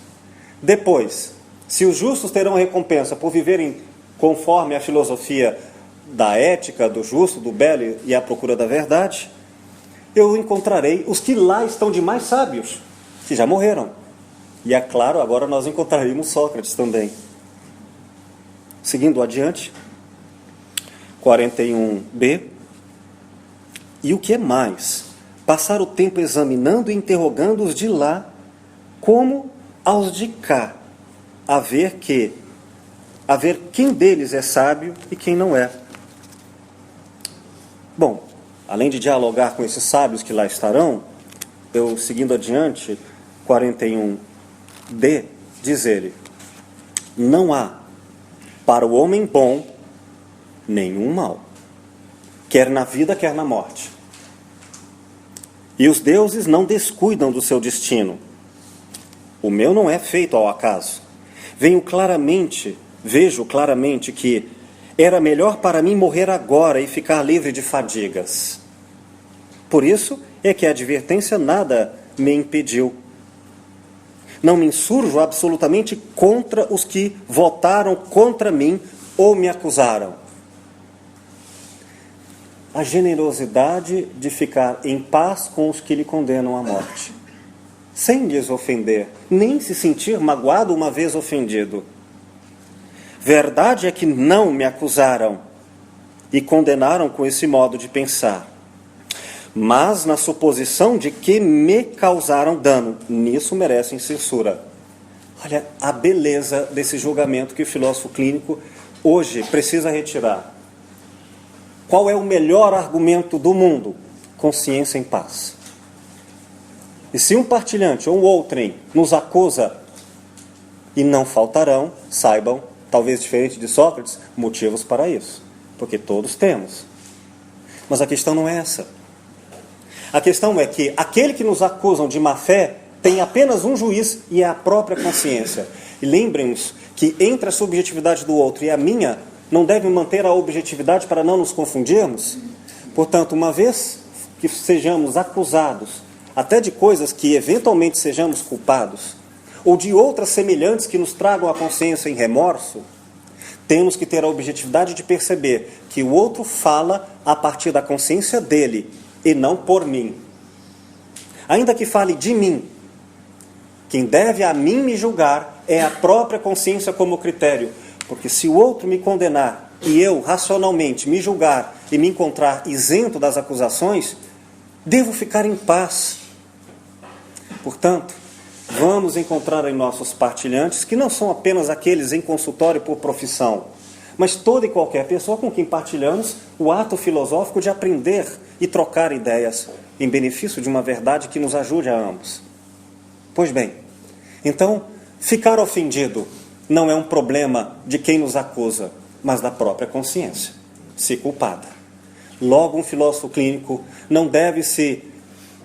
Speaker 1: Depois, se os justos terão recompensa por viverem conforme a filosofia da ética, do justo, do belo e a procura da verdade, eu encontrarei os que lá estão de mais sábios, que já morreram. E é claro, agora nós encontraríamos Sócrates também. Seguindo adiante, 41b. E o que é mais? passar o tempo examinando e interrogando os de lá, como aos de cá, a ver quem deles é sábio e quem não é. Bom, além de dialogar com esses sábios que lá estarão, eu, seguindo adiante, 41d, diz ele: não há para o homem bom nenhum mal, quer na vida, quer na morte. E os deuses não descuidam do seu destino. O meu não é feito ao acaso. Vejo claramente que era melhor para mim morrer agora e ficar livre de fadigas. Por isso é que a advertência nada me impediu. Não me insurjo absolutamente contra os que votaram contra mim ou me acusaram. A generosidade de ficar em paz com os que lhe condenam à morte, sem lhes ofender, nem se sentir magoado uma vez ofendido. Verdade é que não me acusaram e condenaram com esse modo de pensar, mas na suposição de que me causaram dano. Nisso merecem censura. Olha a beleza desse julgamento que o filósofo clínico hoje precisa retirar. Qual é o melhor argumento do mundo? Consciência em paz. E se um partilhante ou um outrem nos acusa, e não faltarão, saibam, talvez diferente de Sócrates, motivos para isso, porque todos temos. Mas a questão não é essa. A questão é que aquele que nos acusam de má fé tem apenas um juiz e é a própria consciência. E lembrem-nos que entre a subjetividade do outro e a minha, não devem manter a objetividade para não nos confundirmos? Portanto, uma vez que sejamos acusados, até de coisas que eventualmente sejamos culpados, ou de outras semelhantes que nos tragam a consciência em remorso, temos que ter a objetividade de perceber que o outro fala a partir da consciência dele e não por mim. Ainda que fale de mim, quem deve a mim me julgar é a própria consciência como critério. Porque se o outro me condenar e eu, racionalmente, me julgar e me encontrar isento das acusações, devo ficar em paz. Portanto, vamos encontrar em nossos partilhantes, que não são apenas aqueles em consultório por profissão, mas toda e qualquer pessoa com quem partilhamos o ato filosófico de aprender e trocar ideias em benefício de uma verdade que nos ajude a ambos. Pois bem, então, ficar ofendido não é um problema de quem nos acusa, mas da própria consciência, se culpada. Logo, um filósofo clínico não deve se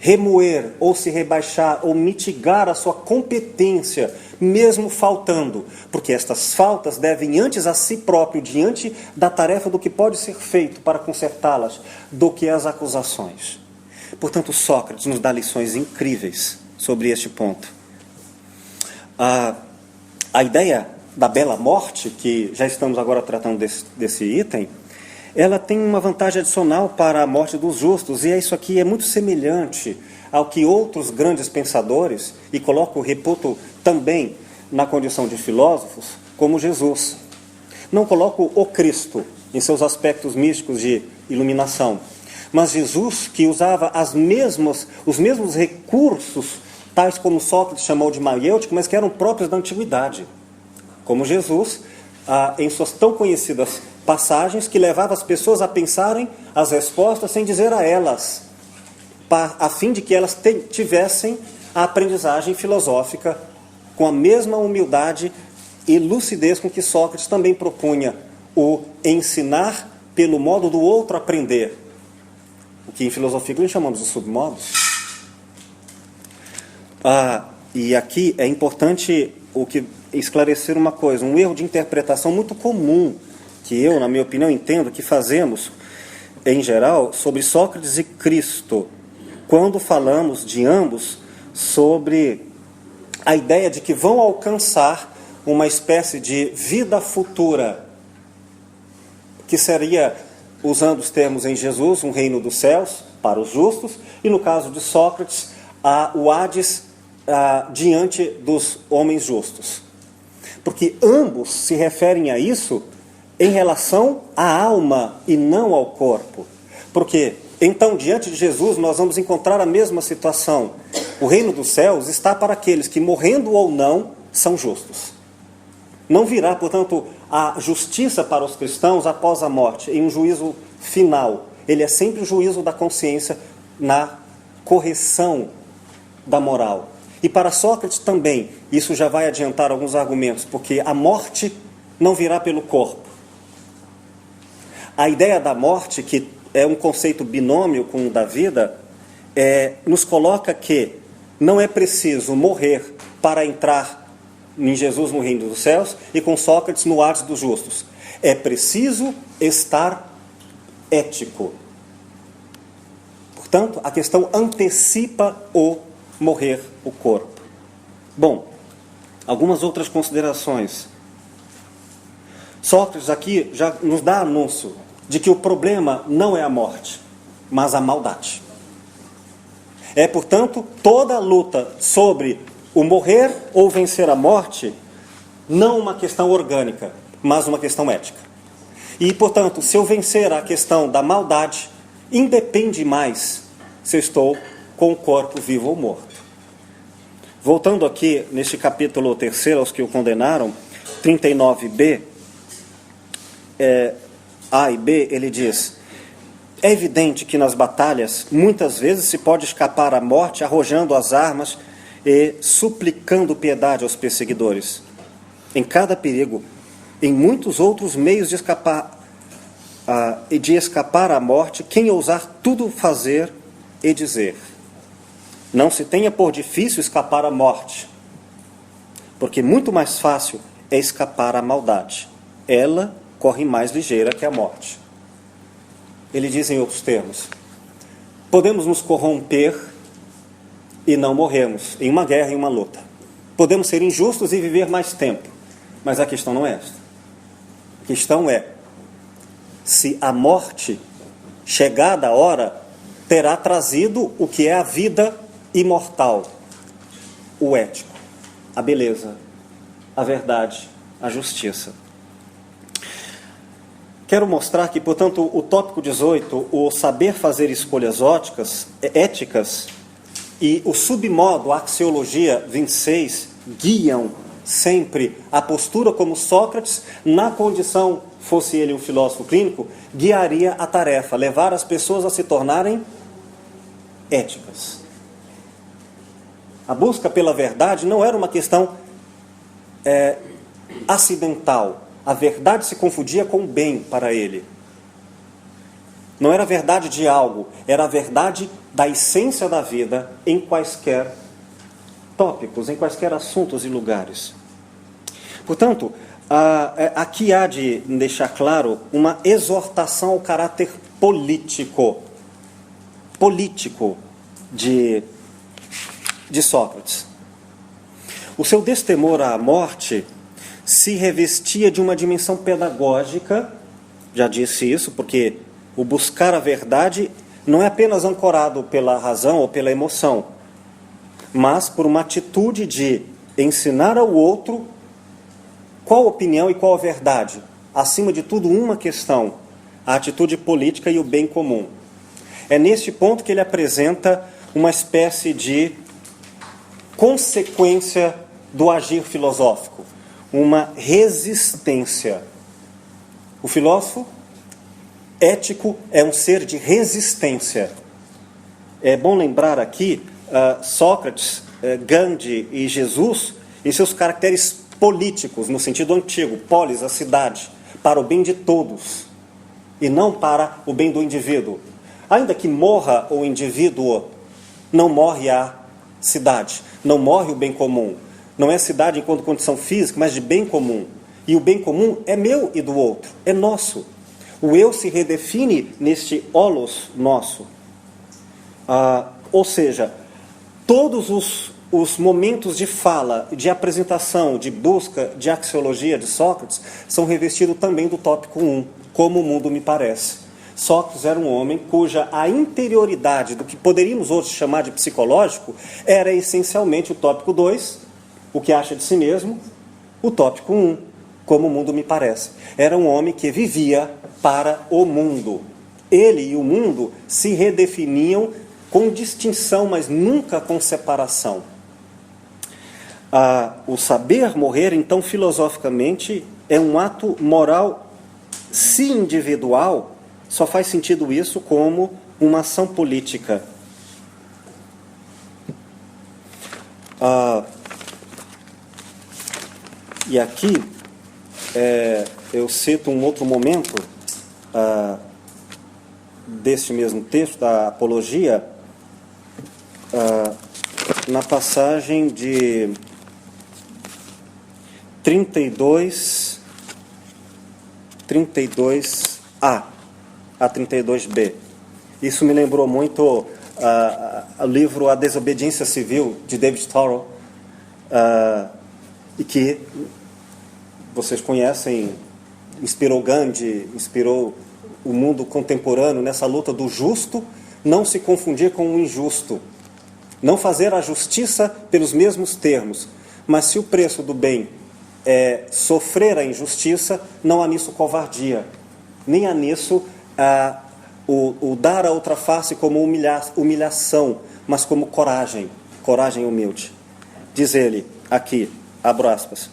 Speaker 1: remoer ou se rebaixar ou mitigar a sua competência, mesmo faltando, porque estas faltas devem antes a si próprio, diante da tarefa do que pode ser feito para consertá-las, do que as acusações. Portanto, Sócrates nos dá lições incríveis sobre este ponto. A ideia da bela morte, que já estamos agora tratando desse item, ela tem uma vantagem adicional para a morte dos justos, e isso aqui é muito semelhante ao que outros grandes pensadores, e reputo também na condição de filósofos, como Jesus. Não coloco o Cristo em seus aspectos místicos de iluminação, mas Jesus que usava os mesmos recursos, tais como Sócrates chamou de maiêutico, mas que eram próprios da antiguidade. Como Jesus, em suas tão conhecidas passagens, que levava as pessoas a pensarem as respostas sem dizer a elas, a fim de que elas tivessem a aprendizagem filosófica com a mesma humildade e lucidez com que Sócrates também propunha o ensinar pelo modo do outro aprender, o que em filosofia nós chamamos de submodos. E aqui é importante esclarecer uma coisa, um erro de interpretação muito comum, que eu, na minha opinião, entendo que fazemos, em geral, sobre Sócrates e Cristo, quando falamos de ambos sobre a ideia de que vão alcançar uma espécie de vida futura, que seria, usando os termos em Jesus, um reino dos céus para os justos, e no caso de Sócrates, o Hades diante dos homens justos. Porque ambos se referem a isso em relação à alma e não ao corpo. Porque Então, diante de Jesus, nós vamos encontrar a mesma situação. O reino dos céus está para aqueles que, morrendo ou não, são justos. Não virá, portanto, a justiça para os cristãos após a morte, em um juízo final. Ele é sempre o juízo da consciência na correção da moral. E para Sócrates também, isso já vai adiantar alguns argumentos, porque a morte não virá pelo corpo. A ideia da morte, que é um conceito binômio com o da vida, nos coloca que não é preciso morrer para entrar em Jesus no reino dos céus e com Sócrates no Ars dos justos. É preciso estar ético. Portanto, a questão antecipa o morrer o corpo. Bom, algumas outras considerações. Sócrates aqui já nos dá anúncio de que o problema não é a morte, mas a maldade. É, portanto, toda a luta sobre o morrer ou vencer a morte, não uma questão orgânica, mas uma questão ética. E, portanto, se eu vencer a questão da maldade, independe mais se eu estou com o corpo vivo ou morto. Voltando aqui, neste capítulo 3, aos que o condenaram, 39b, A e B, ele diz: é evidente que nas batalhas, muitas vezes se pode escapar à morte arrojando as armas e suplicando piedade aos perseguidores. Em cada perigo, em muitos outros meios de escapar à morte, quem ousar tudo fazer e dizer: não se tenha por difícil escapar à morte, porque muito mais fácil é escapar à maldade. Ela corre mais ligeira que a morte. Ele diz em outros termos: podemos nos corromper e não morrermos em uma guerra e uma luta. Podemos ser injustos e viver mais tempo. Mas a questão não é esta. A questão é se a morte, chegada a hora, terá trazido o que é a vida imortal, o ético, a beleza, a verdade, a justiça. Quero mostrar que, portanto, o tópico 18, o saber fazer escolhas éticas, e o submodo, a axiologia 26, guiam sempre a postura como Sócrates, na condição, fosse ele um filósofo clínico, guiaria a tarefa, levar as pessoas a se tornarem éticas. A busca pela verdade não era uma questão acidental. A verdade se confundia com o bem para ele. Não era a verdade de algo, era a verdade da essência da vida em quaisquer tópicos, em quaisquer assuntos e lugares. Portanto, aqui há de deixar claro uma exortação ao caráter político de Sócrates. O seu destemor à morte se revestia de uma dimensão pedagógica, já disse isso, porque o buscar a verdade não é apenas ancorado pela razão ou pela emoção, mas por uma atitude de ensinar ao outro qual a opinião e qual a verdade. Acima de tudo, uma questão: a atitude política e o bem comum. É neste ponto que ele apresenta uma espécie de consequência do agir filosófico, uma resistência. O filósofo ético é um ser de resistência. É bom lembrar aqui Sócrates, Gandhi e Jesus em seus caracteres políticos, no sentido antigo, polis, a cidade, para o bem de todos e não para o bem do indivíduo. Ainda que morra o indivíduo, não morre a cidade, não morre o bem comum. Não é cidade enquanto condição física, mas de bem comum. E o bem comum é meu e do outro, é nosso. O eu se redefine neste holos nosso. Ou seja, todos os momentos de fala, de apresentação, de busca, de axiologia de Sócrates são revestidos também do tópico 1, como o mundo me parece. Sócrates era um homem cuja a interioridade do que poderíamos hoje chamar de psicológico era essencialmente o tópico 2, o que acha de si mesmo, o tópico 1, como o mundo me parece. Era um homem que vivia para o mundo. Ele e o mundo se redefiniam com distinção, mas nunca com separação. O saber morrer, então, filosoficamente, é um ato moral, se individual, só faz sentido isso como uma ação política. E aqui eu cito um outro momento deste mesmo texto, da Apologia, na passagem de 32a a 32b. Isso me lembrou muito o livro A Desobediência Civil, de David Thoreau, e que vocês conhecem, inspirou Gandhi, inspirou o mundo contemporâneo nessa luta do justo não se confundir com o injusto, não fazer a justiça pelos mesmos termos, mas se o preço do bem é sofrer a injustiça, não há nisso covardia, nem há nisso o dar a outra face como humilhação, mas como coragem humilde. Diz ele aqui, abro aspas: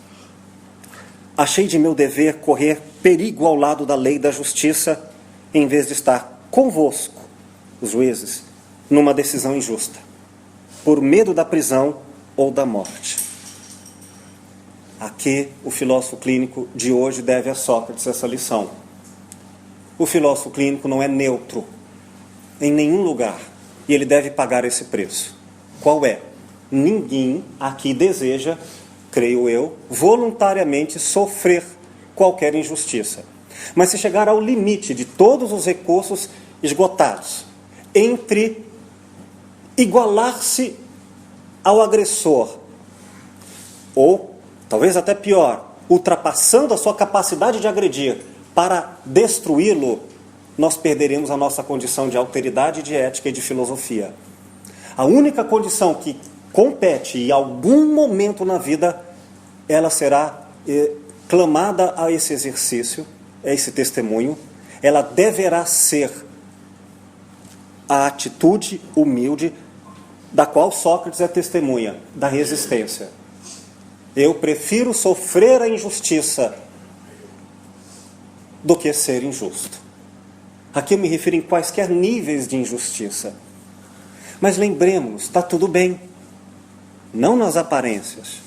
Speaker 1: achei de meu dever correr perigo ao lado da lei e da justiça, em vez de estar convosco, os juízes, numa decisão injusta, por medo da prisão ou da morte. Aqui o filósofo clínico de hoje deve a Sócrates essa lição. O filósofo clínico não é neutro em nenhum lugar, e ele deve pagar esse preço. Qual é? Ninguém aqui deseja, creio eu, voluntariamente sofrer qualquer injustiça. Mas se chegar ao limite de todos os recursos esgotados, entre igualar-se ao agressor, ou, talvez até pior, ultrapassando a sua capacidade de agredir para destruí-lo, nós perderemos a nossa condição de alteridade, de ética e de filosofia. A única condição que compete em algum momento na vida, ela será clamada a esse exercício, a esse testemunho, ela deverá ser a atitude humilde da qual Sócrates é testemunha, da resistência. Eu prefiro sofrer a injustiça do que ser injusto. Aqui eu me refiro em quaisquer níveis de injustiça. Mas lembremos, está tudo bem. Não nas aparências,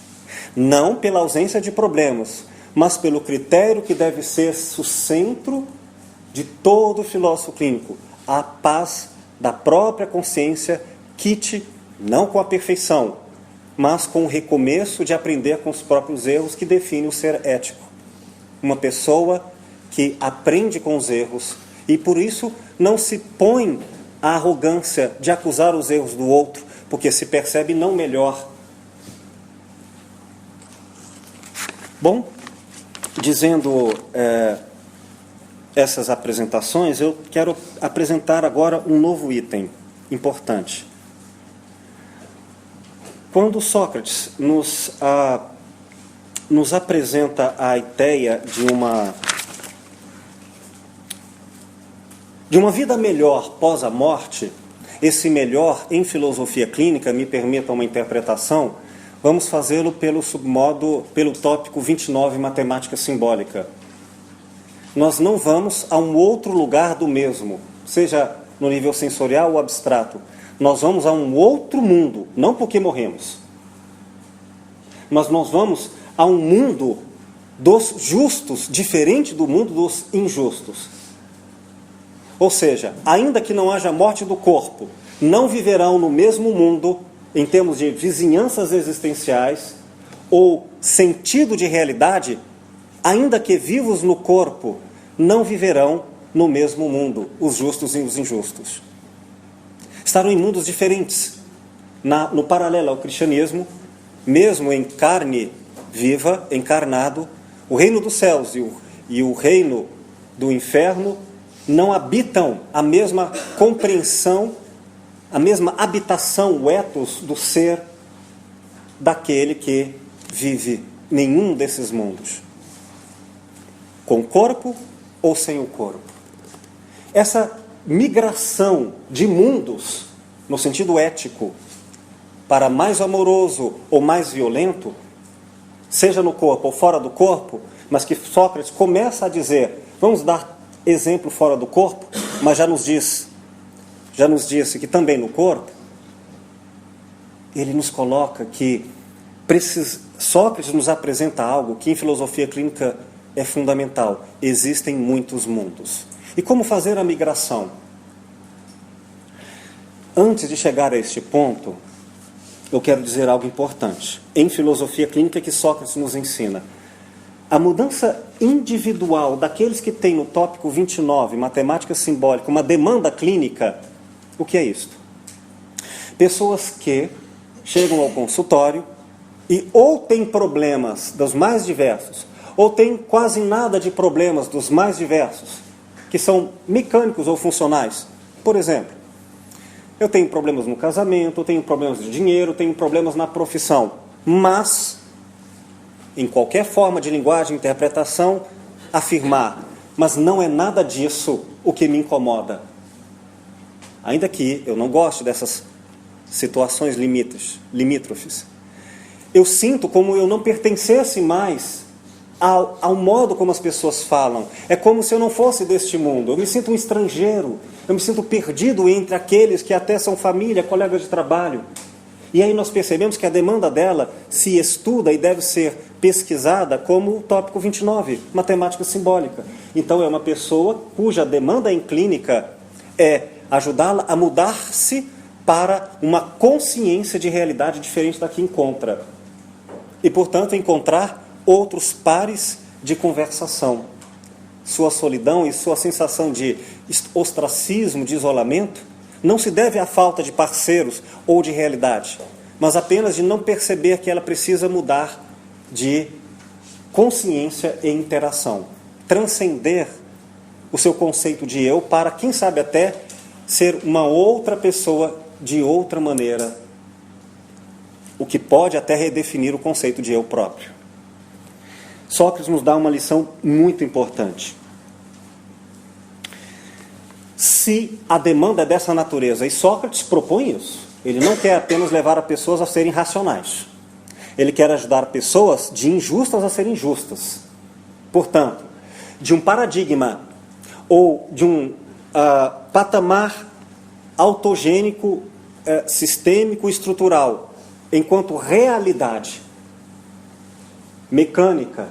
Speaker 1: não pela ausência de problemas, mas pelo critério que deve ser o centro de todo filósofo clínico, a paz da própria consciência, quite não com a perfeição, mas com o recomeço de aprender com os próprios erros, que define o ser ético. Uma pessoa que aprende com os erros e por isso não se põe à arrogância de acusar os erros do outro, porque se percebe não melhor. Bom, dizendo essas apresentações, eu quero apresentar agora um novo item importante. Quando Sócrates nos apresenta a ideia de uma vida melhor pós a morte, esse melhor em filosofia clínica, me permita uma interpretação, vamos fazê-lo pelo tópico 29, matemática simbólica. Nós não vamos a um outro lugar do mesmo, seja no nível sensorial ou abstrato. Nós vamos a um outro mundo, não porque morremos, mas nós vamos a um mundo dos justos, diferente do mundo dos injustos. Ou seja, ainda que não haja morte do corpo, não viverão no mesmo mundo, em termos de vizinhanças existenciais ou sentido de realidade, ainda que vivos no corpo, não viverão no mesmo mundo, os justos e os injustos. Estarão em mundos diferentes. No paralelo ao cristianismo, mesmo em carne viva, encarnado, o reino dos céus e o reino do inferno não habitam a mesma compreensão, a mesma habitação, o ethos do ser daquele que vive nenhum desses mundos, com corpo ou sem o corpo. Essa migração de mundos, no sentido ético, para mais amoroso ou mais violento, seja no corpo ou fora do corpo, mas que Sócrates começa a dizer, vamos dar exemplo fora do corpo, mas já nos disse que também no corpo, ele nos coloca que Sócrates nos apresenta algo que em filosofia clínica é fundamental. Existem muitos mundos. E como fazer a migração? Antes de chegar a este ponto, eu quero dizer algo importante. Em filosofia clínica que Sócrates nos ensina. A mudança individual daqueles que têm no tópico 29, matemática simbólica, uma demanda clínica, o que é isto? Pessoas que chegam ao consultório e ou têm problemas dos mais diversos, ou têm quase nada de problemas dos mais diversos, que são mecânicos ou funcionais. Por exemplo, eu tenho problemas no casamento, eu tenho problemas de dinheiro, eu tenho problemas na profissão, mas, em qualquer forma de linguagem, interpretação, afirmar, mas não é nada disso o que me incomoda. Ainda que eu não goste dessas situações limítrofes. Eu sinto como eu não pertencesse mais ao modo como as pessoas falam. É como se eu não fosse deste mundo. Eu me sinto um estrangeiro. Eu me sinto perdido entre aqueles que até são família, colegas de trabalho. E aí nós percebemos que a demanda dela se estuda e deve ser pesquisada como o tópico 29, matemática simbólica. Então é uma pessoa cuja demanda em clínica é ajudá-la a mudar-se para uma consciência de realidade diferente da que encontra. E, portanto, encontrar outros pares de conversação. Sua solidão e sua sensação de ostracismo, de isolamento, não se deve à falta de parceiros ou de realidade, mas apenas de não perceber que ela precisa mudar de consciência e interação. Transcender o seu conceito de eu para, quem sabe até, ser uma outra pessoa de outra maneira, o que pode até redefinir o conceito de eu próprio. Sócrates nos dá uma lição muito importante. Se a demanda é dessa natureza, e Sócrates propõe isso, ele não quer apenas levar as pessoas a serem racionais. Ele quer ajudar pessoas de injustas a serem justas. Portanto, de um paradigma ou de um patamar autogênico, sistêmico, estrutural, enquanto realidade mecânica,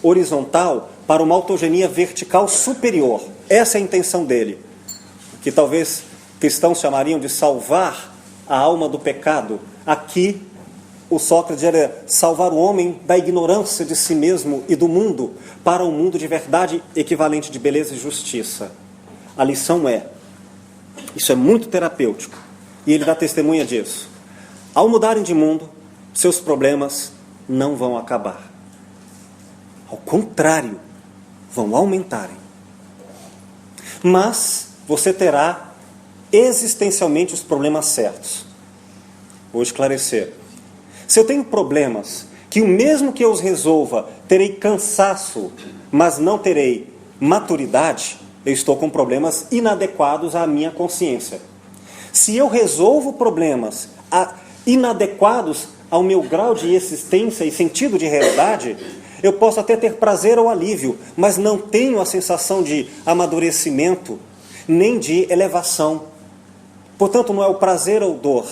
Speaker 1: horizontal, para uma autogenia vertical superior. Essa é a intenção dele, que talvez cristãos chamariam de salvar a alma do pecado. Aqui, o Sócrates era salvar o homem da ignorância de si mesmo e do mundo para um mundo de verdade equivalente de beleza e justiça. A lição é, isso é muito terapêutico, e ele dá testemunha disso. Ao mudarem de mundo, seus problemas não vão acabar. Ao contrário, vão aumentarem. Mas você terá existencialmente os problemas certos. Vou esclarecer. Se eu tenho problemas que, mesmo que eu os resolva, terei cansaço, mas não terei maturidade, eu estou com problemas inadequados à minha consciência. Se eu resolvo problemas inadequados ao meu grau de existência e sentido de realidade, eu posso até ter prazer ou alívio, mas não tenho a sensação de amadurecimento, nem de elevação. Portanto, não é o prazer ou dor,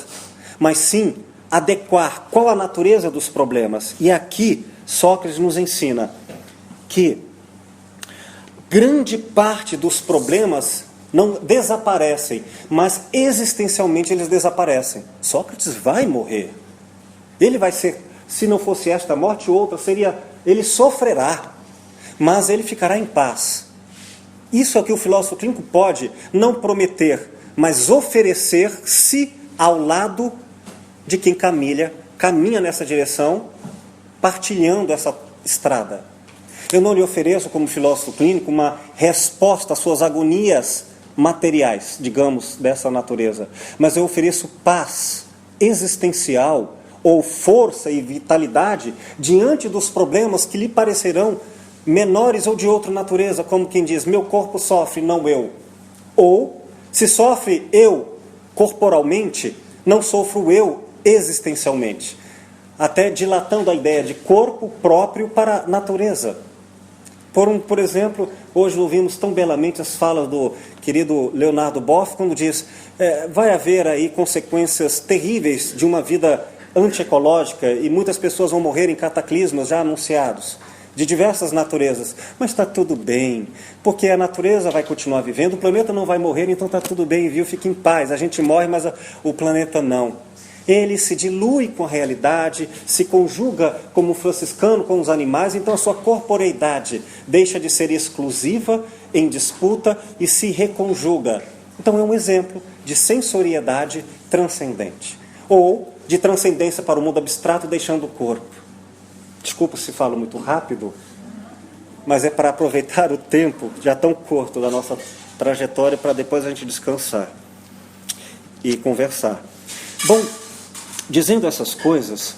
Speaker 1: mas sim adequar qual a natureza dos problemas. E aqui, Sócrates nos ensina que grande parte dos problemas não desaparecem, mas existencialmente eles desaparecem. Sócrates vai morrer. Ele vai ser, se não fosse esta morte, outra seria, ele sofrerá, mas ele ficará em paz. Isso é o que o filósofo clínico pode não prometer, mas oferecer-se ao lado de quem caminha nessa direção, partilhando essa estrada. Eu não lhe ofereço, como filósofo clínico, uma resposta às suas agonias materiais, digamos, dessa natureza, mas eu ofereço paz existencial ou força e vitalidade diante dos problemas que lhe parecerão menores ou de outra natureza, como quem diz, meu corpo sofre, não eu. Ou Se sofre eu corporalmente, não sofro eu existencialmente. Até dilatando a ideia de corpo próprio para a natureza. Por exemplo, hoje ouvimos tão belamente as falas do querido Leonardo Boff, quando diz, vai haver aí consequências terríveis de uma vida antiecológica e muitas pessoas vão morrer em cataclismas já anunciados, de diversas naturezas. Mas está tudo bem, porque a natureza vai continuar vivendo, o planeta não vai morrer, então está tudo bem, viu? Fique em paz, a gente morre, mas o planeta não. Ele se dilui com a realidade, se conjuga como um franciscano com os animais, então a sua corporeidade deixa de ser exclusiva, em disputa, e se reconjuga. Então é um exemplo de sensoriedade transcendente, ou de transcendência para o mundo abstrato, deixando o corpo. Desculpa se falo muito rápido, mas é para aproveitar o tempo já tão curto da nossa trajetória para depois a gente descansar e conversar. Bom, dizendo essas coisas,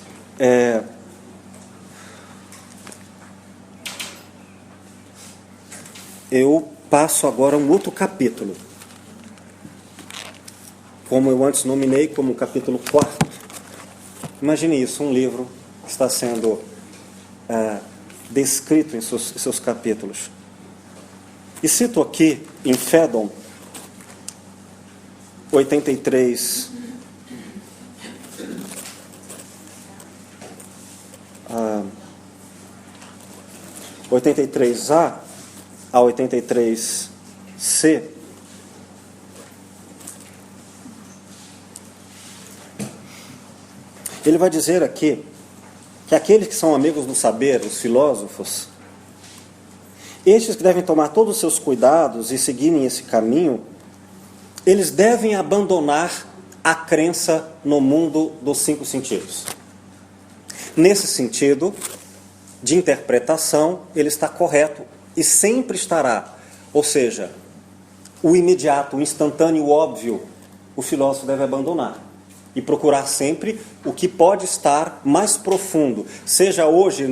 Speaker 1: eu passo agora a um outro capítulo, como eu antes nominei como capítulo 4. Imagine isso, um livro que está sendo descrito em seus capítulos. E cito aqui, em Phaedon 83, 83A a 83C, ele vai dizer aqui que aqueles que são amigos do saber, os filósofos, estes que devem tomar todos os seus cuidados e seguirem esse caminho, eles devem abandonar a crença no mundo dos 5 sentidos. Nesse sentido de interpretação, ele está correto e sempre estará. Ou seja, o imediato, o instantâneo, o óbvio, o filósofo deve abandonar e procurar sempre o que pode estar mais profundo, seja hoje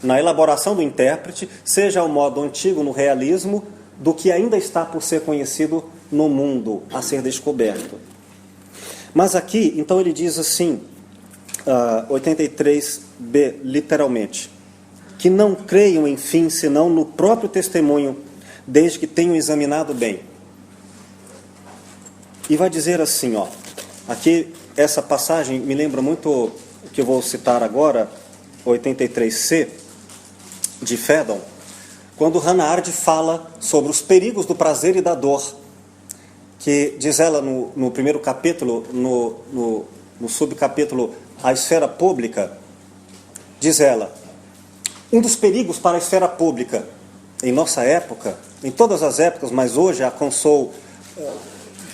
Speaker 1: na elaboração do intérprete, seja ao modo antigo no realismo, do que ainda está por ser conhecido no mundo, a ser descoberto. Mas aqui, então ele diz assim, 83b, literalmente, que não creiam, enfim, senão no próprio testemunho, desde que tenham examinado bem. E vai dizer assim, aqui essa passagem me lembra muito o que eu vou citar agora, 83c, de Phaedon, quando Hannah Arendt fala sobre os perigos do prazer e da dor, que diz ela no primeiro capítulo, no subcapítulo A Esfera Pública, diz ela, um dos perigos para a esfera pública em nossa época, em todas as épocas, mas hoje alcançou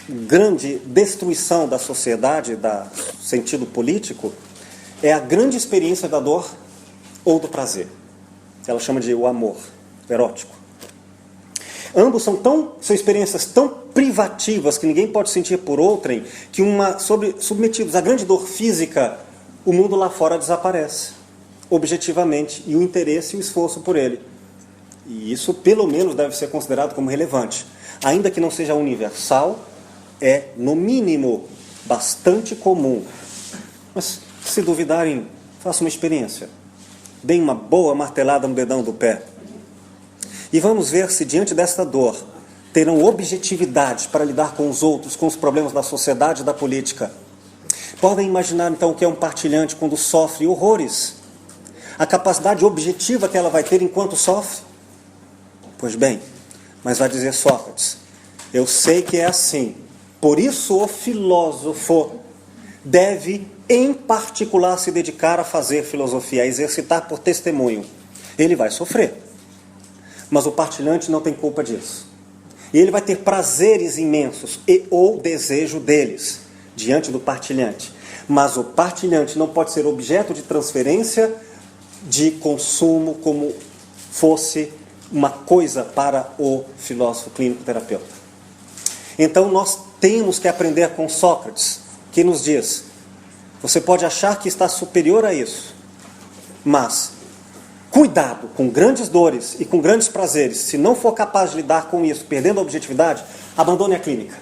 Speaker 1: grande destruição da sociedade, da sentido político, é a grande experiência da dor ou do prazer. Ela chama de o amor erótico. Ambos são experiências tão privativas que ninguém pode sentir por outrem, que submetidos à grande dor física, o mundo lá fora desaparece, objetivamente, e o interesse e o esforço por ele. E isso, pelo menos, deve ser considerado como relevante. Ainda que não seja universal, é, no mínimo, bastante comum. Mas, se duvidarem, façam uma experiência. Deem uma boa martelada no dedão do pé. E vamos ver se, diante desta dor, terão objetividade para lidar com os outros, com os problemas da sociedade e da política. Podem imaginar, então, o que é um partilhante quando sofre horrores? A capacidade objetiva que ela vai ter enquanto sofre? Pois bem, mas vai dizer Sócrates, eu sei que é assim, por isso o filósofo deve, em particular, se dedicar a fazer filosofia, a exercitar por testemunho. Ele vai sofrer, mas o partilhante não tem culpa disso. E ele vai ter prazeres imensos ou desejo deles, diante do partilhante. Mas o partilhante não pode ser objeto de transferência, de consumo, como fosse uma coisa para o filósofo clínico-terapeuta. Então nós temos que aprender com Sócrates, que nos diz, você pode achar que está superior a isso, mas cuidado com grandes dores e com grandes prazeres. Se não for capaz de lidar com isso, perdendo a objetividade, abandone a clínica.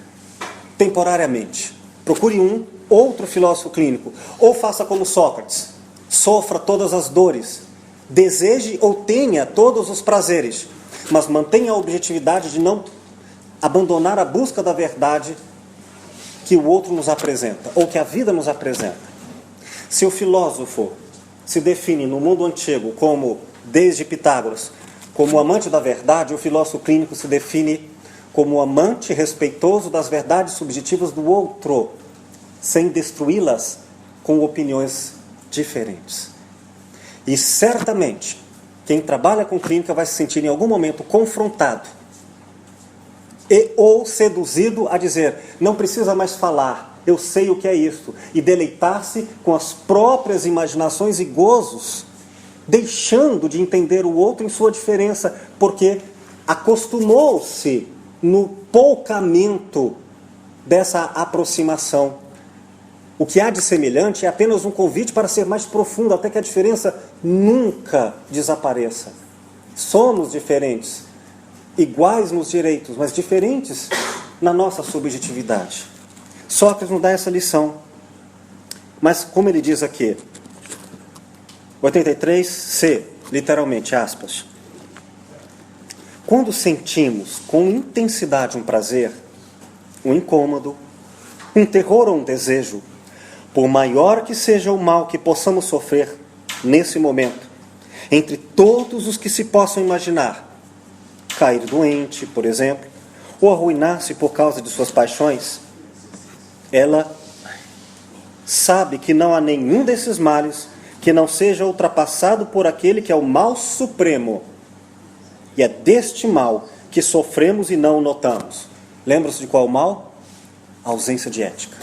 Speaker 1: temporariamente. Procure outro filósofo clínico. Ou faça como Sócrates. Sofra todas as dores. Deseje ou tenha todos os prazeres. Mas mantenha a objetividade de não abandonar a busca da verdade que o outro nos apresenta, ou que a vida nos apresenta. Se o filósofo se define no mundo antigo como, desde Pitágoras, como amante da verdade, o filósofo clínico se define como amante respeitoso das verdades subjetivas do outro, sem destruí-las com opiniões diferentes. E certamente, quem trabalha com clínica vai se sentir em algum momento confrontado ou seduzido a dizer, não precisa mais falar, eu sei o que é isso, e deleitar-se com as próprias imaginações e gozos, deixando de entender o outro em sua diferença, porque acostumou-se no poucamento dessa aproximação. O que há de semelhante é apenas um convite para ser mais profundo, até que a diferença nunca desapareça. Somos diferentes, iguais nos direitos, mas diferentes na nossa subjetividade. Sócrates nos dá essa lição. Mas como ele diz aqui, 83c, literalmente, aspas. Quando sentimos com intensidade um prazer, um incômodo, um terror ou um desejo, por maior que seja o mal que possamos sofrer nesse momento, entre todos os que se possam imaginar, cair doente, por exemplo, ou arruinar-se por causa de suas paixões, ela sabe que não há nenhum desses males que não seja ultrapassado por aquele que é o mal supremo. E é deste mal que sofremos e não o notamos. Lembra-se de qual mal? A ausência de ética.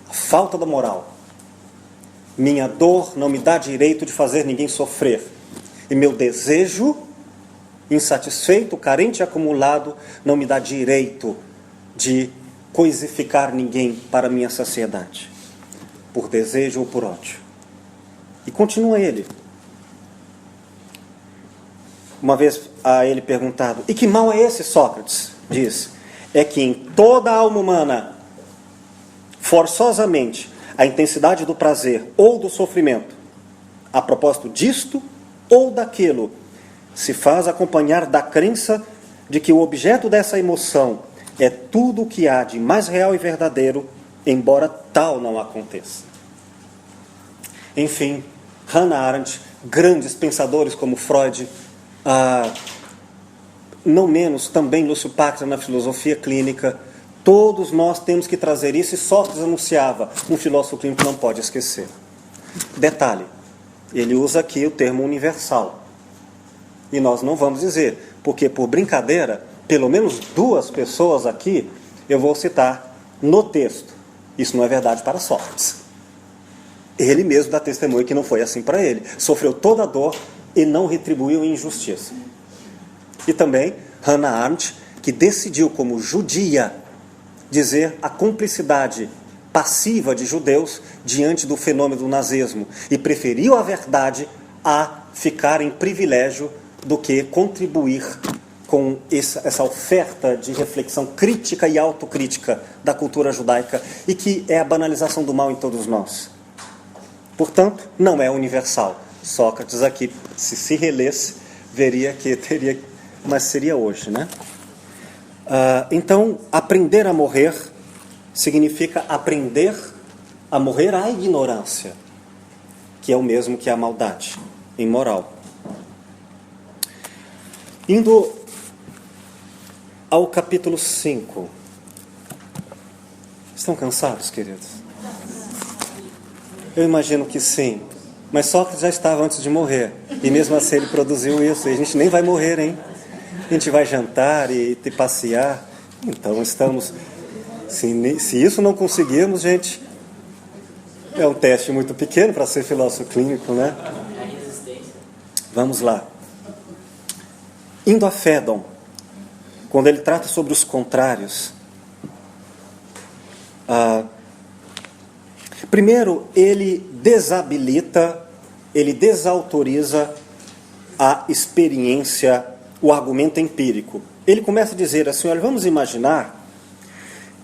Speaker 1: A falta da moral. Minha dor não me dá direito de fazer ninguém sofrer. E meu desejo insatisfeito, carente e acumulado, não me dá direito de coisificar ninguém para minha saciedade, por desejo ou por ódio. E continua ele. Uma vez a ele perguntado, e que mal é esse, Sócrates? Diz, é que em toda a alma humana, forçosamente, a intensidade do prazer ou do sofrimento, a propósito disto ou daquilo, se faz acompanhar da crença de que o objeto dessa emoção é tudo o que há de mais real e verdadeiro, embora tal não aconteça. Enfim, Hannah Arendt, grandes pensadores como Freud, não menos também Lúcio Pachter na filosofia clínica, todos nós temos que trazer isso, e Sócrates anunciava, um filósofo clínico não pode esquecer. Detalhe, ele usa aqui o termo universal. E nós não vamos dizer, porque por brincadeira, pelo menos 2 pessoas aqui, eu vou citar no texto. Isso não é verdade para Sócrates. Ele mesmo dá testemunho que não foi assim para ele. Sofreu toda a dor e não retribuiu injustiça. E também Hannah Arendt, que decidiu como judia dizer a cumplicidade passiva de judeus diante do fenômeno do nazismo e preferiu a verdade a ficar em privilégio do que contribuir com essa oferta de reflexão crítica e autocrítica da cultura judaica, e que é a banalização do mal em todos nós. Portanto, não é universal. Sócrates aqui, se relesse, veria que teria, mas seria hoje, né? Então, aprender a morrer significa aprender a morrer à ignorância, que é o mesmo que a maldade, em moral. Indo ao capítulo 5. Estão cansados, queridos? Eu imagino que sim. Mas Sócrates já estava antes de morrer. E mesmo assim ele produziu isso. E a gente nem vai morrer, hein? A gente vai jantar e passear. Então estamos... Se isso não conseguirmos, gente... É um teste muito pequeno para ser filósofo clínico, né? Vamos lá. Indo a Fédon, quando ele trata sobre os contrários, primeiro ele desabilita, ele desautoriza a experiência, o argumento empírico. Ele começa a dizer assim, olha, vamos imaginar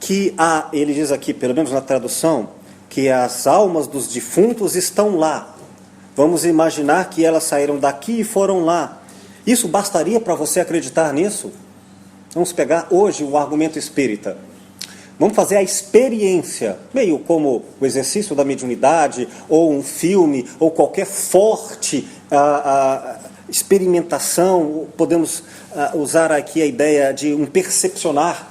Speaker 1: que ele diz aqui, pelo menos na tradução, que as almas dos defuntos estão lá. Vamos imaginar que elas saíram daqui e foram lá. Isso bastaria para você acreditar nisso? Vamos pegar hoje o argumento espírita. Vamos fazer a experiência, meio como o exercício da mediunidade, ou um filme, ou qualquer forte experimentação. Podemos usar aqui a ideia de um percepcionar.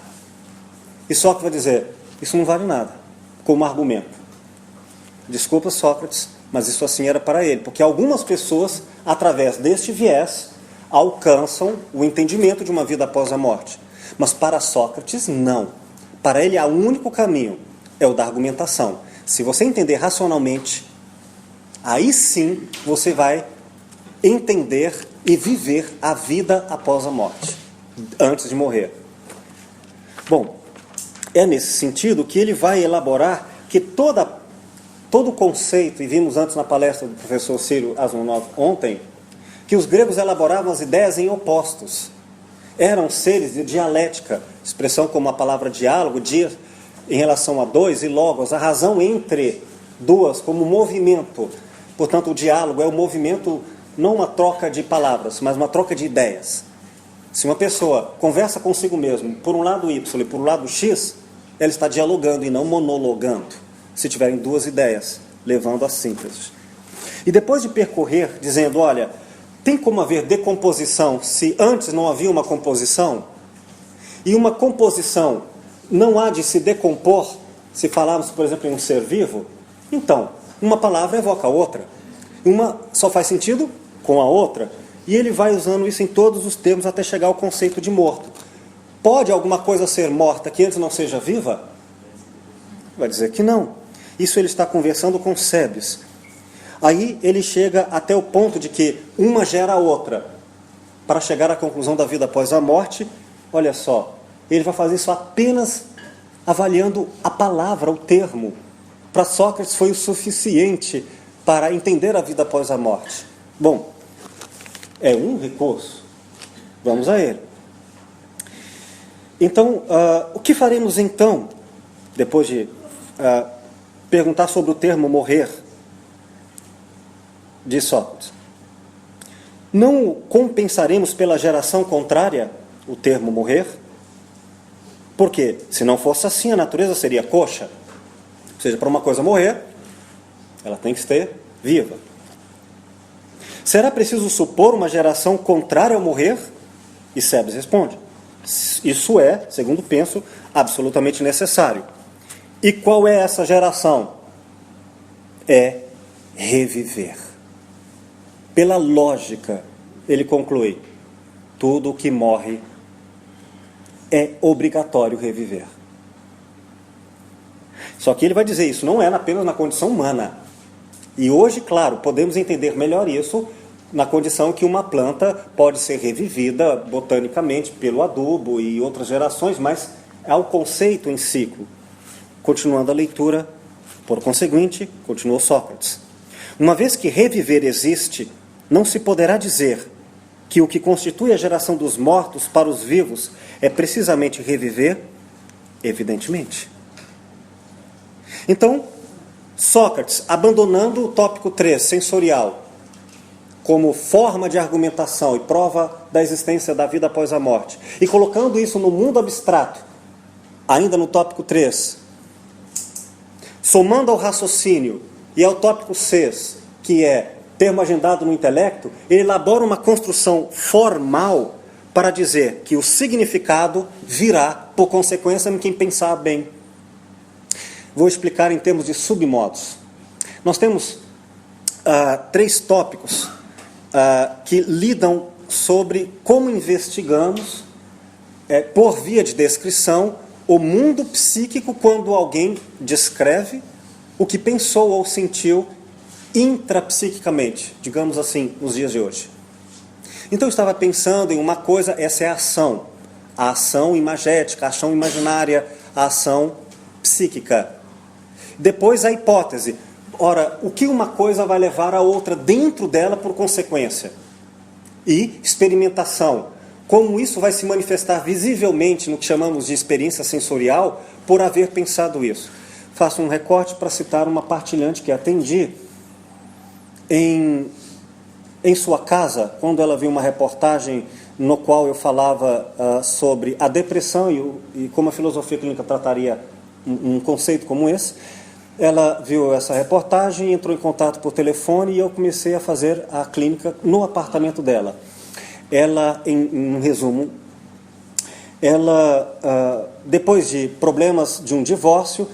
Speaker 1: E Sócrates vai dizer, isso não vale nada, como argumento. Desculpa, Sócrates, mas isso assim era para ele, porque algumas pessoas, através deste viés, alcançam o entendimento de uma vida após a morte. Mas para Sócrates, não. Para ele, o único caminho é o da argumentação. Se você entender racionalmente, aí sim você vai entender e viver a vida após a morte, antes de morrer. Bom, é nesse sentido que ele vai elaborar que todo o conceito, e vimos antes na palestra do professor Círio Asmonov ontem, que os gregos elaboravam as ideias em opostos. Eram seres de dialética, expressão como a palavra diálogo, dia em relação a dois, e logos, a razão entre duas, como movimento. Portanto, o diálogo é o movimento, não uma troca de palavras, mas uma troca de ideias. Se uma pessoa conversa consigo mesmo, por um lado Y e por um lado X, ela está dialogando e não monologando, se tiverem duas ideias, levando a síntese. E depois de percorrer, dizendo, olha, tem como haver decomposição se antes não havia uma composição? E uma composição não há de se decompor se falarmos, por exemplo, em um ser vivo? Então, uma palavra evoca a outra. Uma só faz sentido com a outra. E ele vai usando isso em todos os termos até chegar ao conceito de morto. Pode alguma coisa ser morta que antes não seja viva? Vai dizer que não. Isso ele está conversando com Sebes. Aí ele chega até o ponto de que uma gera a outra. Para chegar à conclusão da vida após a morte, olha só, ele vai fazer isso apenas avaliando a palavra, o termo. Para Sócrates foi o suficiente para entender a vida após a morte. Bom, é um recurso. Vamos a ele. Então, o que faremos então, depois de perguntar sobre o termo morrer, diz Sócrates? Não compensaremos pela geração contrária o termo morrer? Porque, se não fosse assim, a natureza seria coxa. Ou seja, para uma coisa morrer, ela tem que ser viva. Será preciso supor uma geração contrária ao morrer? E Sebes responde, isso é, segundo penso, absolutamente necessário. E qual é essa geração? É reviver. Pela lógica, ele conclui, tudo o que morre é obrigatório reviver. Só que ele vai dizer isso não é apenas na condição humana. E hoje, claro, podemos entender melhor isso na condição que uma planta pode ser revivida botanicamente pelo adubo e outras gerações, mas é o conceito em ciclo. Continuando a leitura, por conseguinte, continuou Sócrates. Uma vez que reviver existe, não se poderá dizer que o que constitui a geração dos mortos para os vivos é precisamente reviver? Evidentemente. Então, Sócrates, abandonando o tópico 3, sensorial, como forma de argumentação e prova da existência da vida após a morte, e colocando isso no mundo abstrato, ainda no tópico 3, somando ao raciocínio e ao tópico 6, que é termo agendado no intelecto, ele elabora uma construção formal para dizer que o significado virá por consequência em quem pensar bem. Vou explicar em termos de submodos. Nós temos 3 tópicos que lidam sobre como investigamos, por via de descrição, o mundo psíquico quando alguém descreve o que pensou ou sentiu intrapsiquicamente, digamos assim, nos dias de hoje. Então eu estava pensando em uma coisa, essa é a ação imagética, a ação imaginária, a ação psíquica. Depois a hipótese. Ora, o que uma coisa vai levar a outra dentro dela por consequência? E experimentação. como isso vai se manifestar visivelmente no que chamamos de experiência sensorial por haver pensado isso. Faço um recorte para citar uma partilhante que atendi em sua casa, quando ela viu uma reportagem no qual eu falava sobre a depressão e como a filosofia clínica trataria um conceito como esse. Ela viu essa reportagem, entrou em contato por telefone e eu comecei a fazer a clínica no apartamento dela. Ela, em resumo, ela, depois de problemas de um divórcio,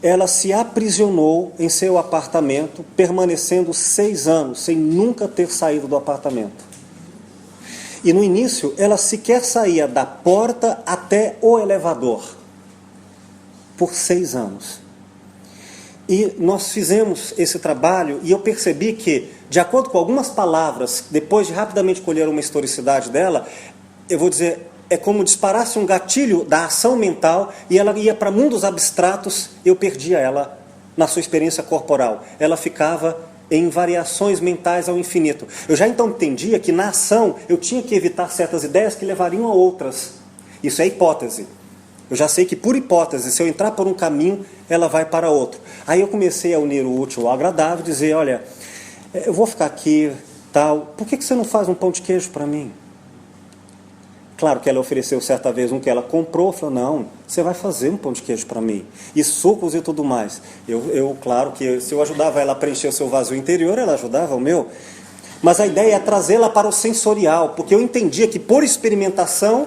Speaker 1: ela se aprisionou em seu apartamento, permanecendo 6 anos, sem nunca ter saído do apartamento. E no início, ela sequer saía da porta até o elevador, por 6 anos. E nós fizemos esse trabalho e eu percebi que, de acordo com algumas palavras, depois de rapidamente colher uma historicidade dela, eu vou dizer, é como disparasse um gatilho da ação mental e ela ia para mundos abstratos, eu perdia ela na sua experiência corporal. Ela ficava em variações mentais ao infinito. Eu já então entendia que na ação eu tinha que evitar certas ideias que levariam a outras. Isso é hipótese. Eu já sei que, por hipótese, se eu entrar por um caminho, ela vai para outro. Aí eu comecei a unir o útil ao agradável, dizer, olha, eu vou ficar aqui, tal, por que você não faz um pão de queijo para mim? Claro que ela ofereceu certa vez um que ela comprou, falou, não, você vai fazer um pão de queijo para mim. E sucos e tudo mais. Claro que se eu ajudava ela a preencher o seu vazio interior, ela ajudava o meu. Mas a ideia é trazê-la para o sensorial, porque eu entendia que, por experimentação,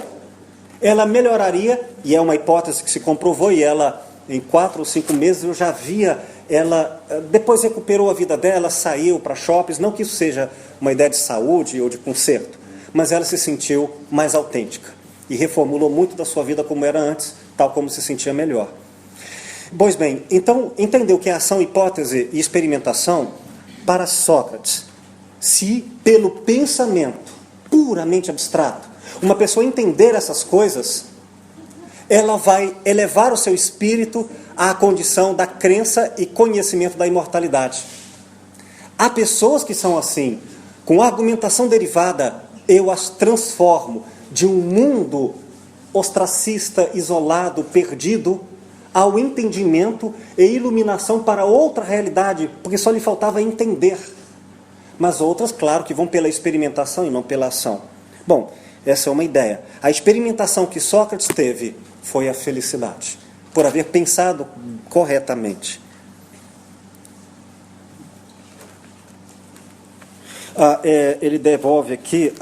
Speaker 1: ela melhoraria, e é uma hipótese que se comprovou, e ela, em 4 ou 5 meses, eu já via ela, depois recuperou a vida dela, saiu para shoppings, não que isso seja uma ideia de saúde ou de conserto, mas ela se sentiu mais autêntica, e reformulou muito da sua vida como era antes, tal como se sentia melhor. Pois bem, então, entendeu que a ação, hipótese e experimentação, para Sócrates, se pelo pensamento puramente abstrato, uma pessoa entender essas coisas, ela vai elevar o seu espírito à condição da crença e conhecimento da imortalidade. Há pessoas que são assim, com argumentação derivada, eu as transformo de um mundo ostracista, isolado, perdido, ao entendimento e iluminação para outra realidade, porque só lhe faltava entender. Mas outras, claro, que vão pela experimentação e não pela ação. Bom, essa é uma ideia. A experimentação que Sócrates teve foi a felicidade, por haver pensado corretamente. Ele devolve aqui,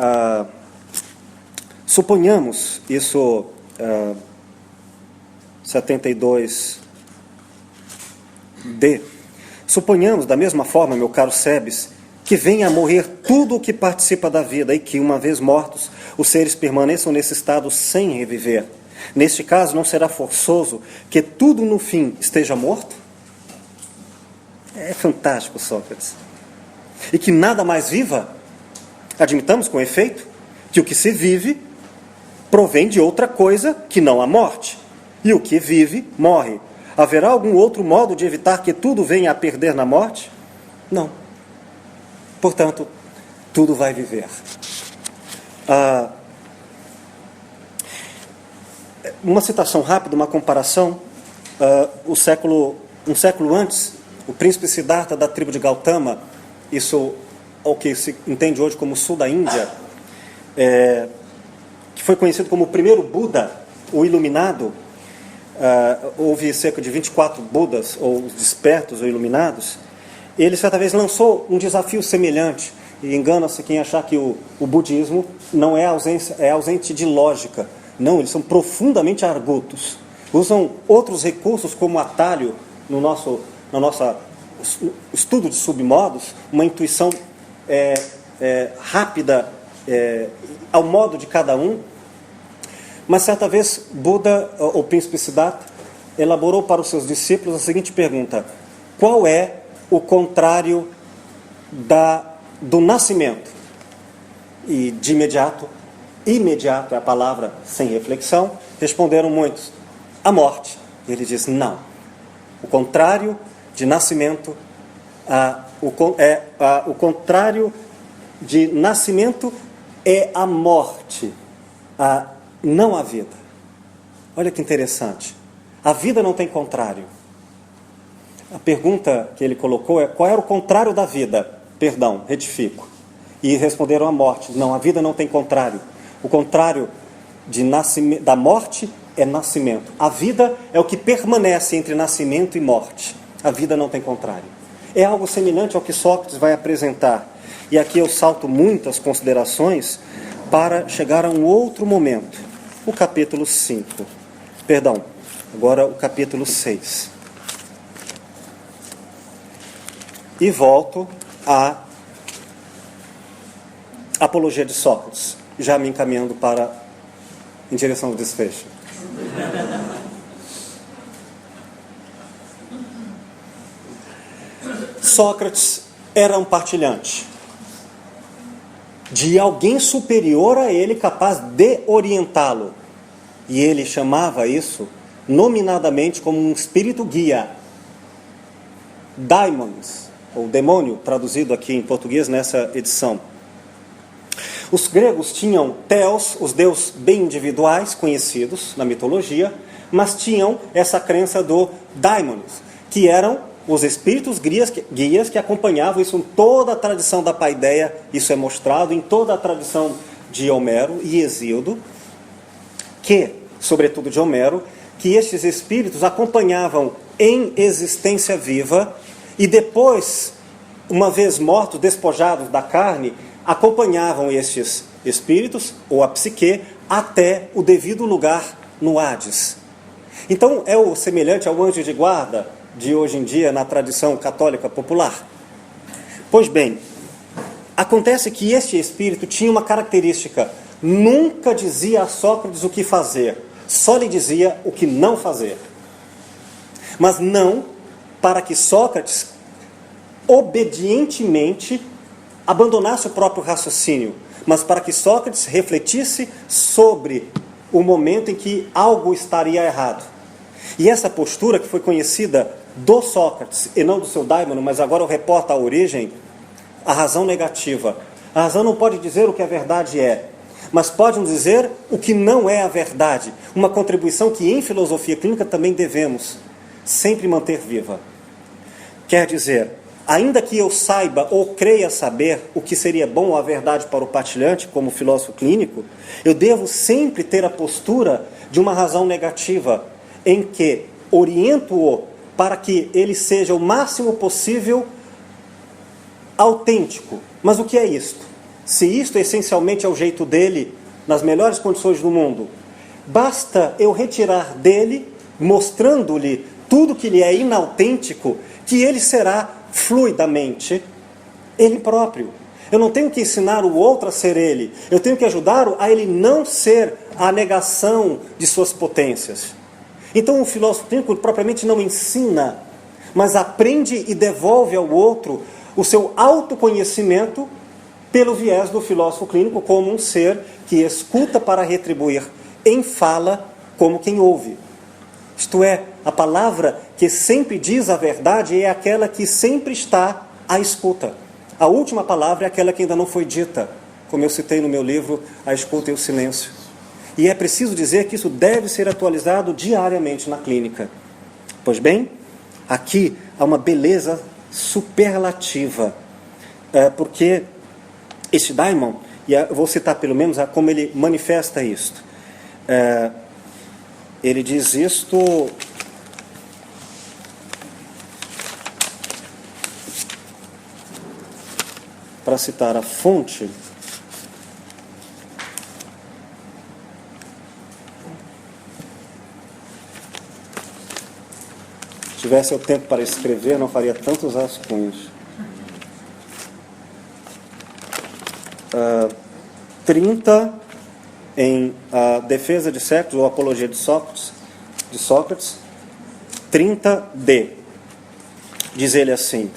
Speaker 1: suponhamos, isso 72D, suponhamos, da mesma forma, meu caro Sebes, que venha a morrer tudo o que participa da vida e que, uma vez mortos, os seres permaneçam nesse estado sem reviver. Neste caso, não será forçoso que tudo no fim esteja morto? É fantástico, Sócrates. E que nada mais viva? Admitamos, com efeito, que o que se vive provém de outra coisa que não a morte. E o que vive, morre. Haverá algum outro modo de evitar que tudo venha a perder na morte? Não. Portanto, tudo vai viver. Uma citação rápida, uma comparação. Um século antes, o príncipe Siddhartha da tribo de Gautama, isso o que se entende hoje como sul da Índia, que foi conhecido como o primeiro Buda, o iluminado. Houve cerca de 24 Budas, ou despertos ou iluminados. Ele, certa vez, lançou um desafio semelhante, e engana-se quem achar que o budismo não é ausente de lógica. Não, eles são profundamente argutos. Usam outros recursos como atalho no nosso estudo de submodos, uma intuição rápida ao modo de cada um. Mas, certa vez, Buda, o príncipe Siddhartha, elaborou para os seus discípulos a seguinte pergunta: qual é o contrário do nascimento? E de imediato é a palavra sem reflexão, responderam muitos: a morte. Ele diz: não. O contrário de nascimento, o contrário de nascimento é a morte. não a vida. Olha que interessante. A vida não tem contrário. A pergunta que ele colocou é: qual era o contrário da vida? Perdão, retifico. E responderam: a morte. Não, a vida não tem contrário. O contrário da morte é nascimento. A vida é o que permanece entre nascimento e morte. A vida não tem contrário. É algo semelhante ao que Sócrates vai apresentar. E aqui eu salto muitas considerações para chegar a um outro momento. O capítulo 5. Perdão, agora o capítulo 6. E volto à Apologia de Sócrates, já me encaminhando em direção ao desfecho. Sócrates era um partilhante de alguém superior a ele, capaz de orientá-lo. E ele chamava isso nominadamente como um espírito guia. Daimons, ou demônio, traduzido aqui em português nessa edição. Os gregos tinham theos, os deuses bem individuais, conhecidos na mitologia, mas tinham essa crença do daimonos, que eram os espíritos guias que acompanhavam isso em toda a tradição da Paideia. Isso é mostrado em toda a tradição de Homero e Hesíodo, sobretudo de Homero, que estes espíritos acompanhavam em existência viva e depois, uma vez mortos, despojados da carne, acompanhavam estes espíritos, ou a psique, até o devido lugar no Hades. Então, é o semelhante ao anjo de guarda de hoje em dia na tradição católica popular. Pois bem, acontece que este espírito tinha uma característica: nunca dizia a Sócrates o que fazer, só lhe dizia o que não fazer. Mas não para que Sócrates obedientemente abandonasse o próprio raciocínio, mas para que Sócrates refletisse sobre o momento em que algo estaria errado. E essa postura, que foi conhecida do Sócrates e não do seu daimono, mas agora eu reporto a origem, a razão negativa. A razão não pode dizer o que a verdade é, mas pode nos dizer o que não é a verdade. Uma contribuição que em filosofia clínica também devemos sempre manter viva. Quer dizer, ainda que eu saiba ou creia saber o que seria bom ou a verdade para o partilhante, como filósofo clínico, eu devo sempre ter a postura de uma razão negativa, em que oriento-o para que ele seja o máximo possível autêntico. Mas o que é isto? Se isto essencialmente é o jeito dele, nas melhores condições do mundo, basta eu retirar dele, mostrando-lhe tudo que lhe é inautêntico, que ele será fluidamente ele próprio. Eu não tenho que ensinar o outro a ser ele, eu tenho que ajudá-lo a ele não ser a negação de suas potências. Então o filósofo clínico propriamente não ensina, mas aprende e devolve ao outro o seu autoconhecimento pelo viés do filósofo clínico como um ser que escuta para retribuir em fala como quem ouve. Isto é, a palavra que sempre diz a verdade é aquela que sempre está à escuta. A última palavra é aquela que ainda não foi dita, como eu citei no meu livro, A Escuta e o Silêncio. E é preciso dizer que isso deve ser atualizado diariamente na clínica. Pois bem, aqui há uma beleza superlativa, porque este daimon, e eu vou citar pelo menos como ele manifesta isto. Ele diz isto... Para citar a fonte... Se tivesse o tempo para escrever, não faria tantos rascunhos. 30 em A Defesa de Sócrates, ou Apologia de Sócrates, 30d. Diz ele assim,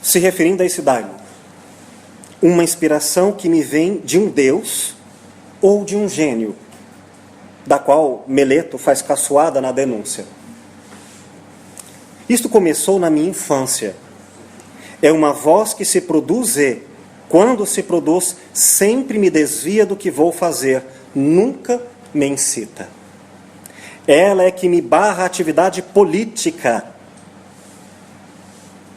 Speaker 1: se referindo a esse daimon: uma inspiração que me vem de um deus ou de um gênio, da qual Meleto faz caçoada na denúncia. Isto começou na minha infância. É uma voz que se produz quando se produz, sempre me desvia do que vou fazer, nunca me incita. Ela é que me barra a atividade política,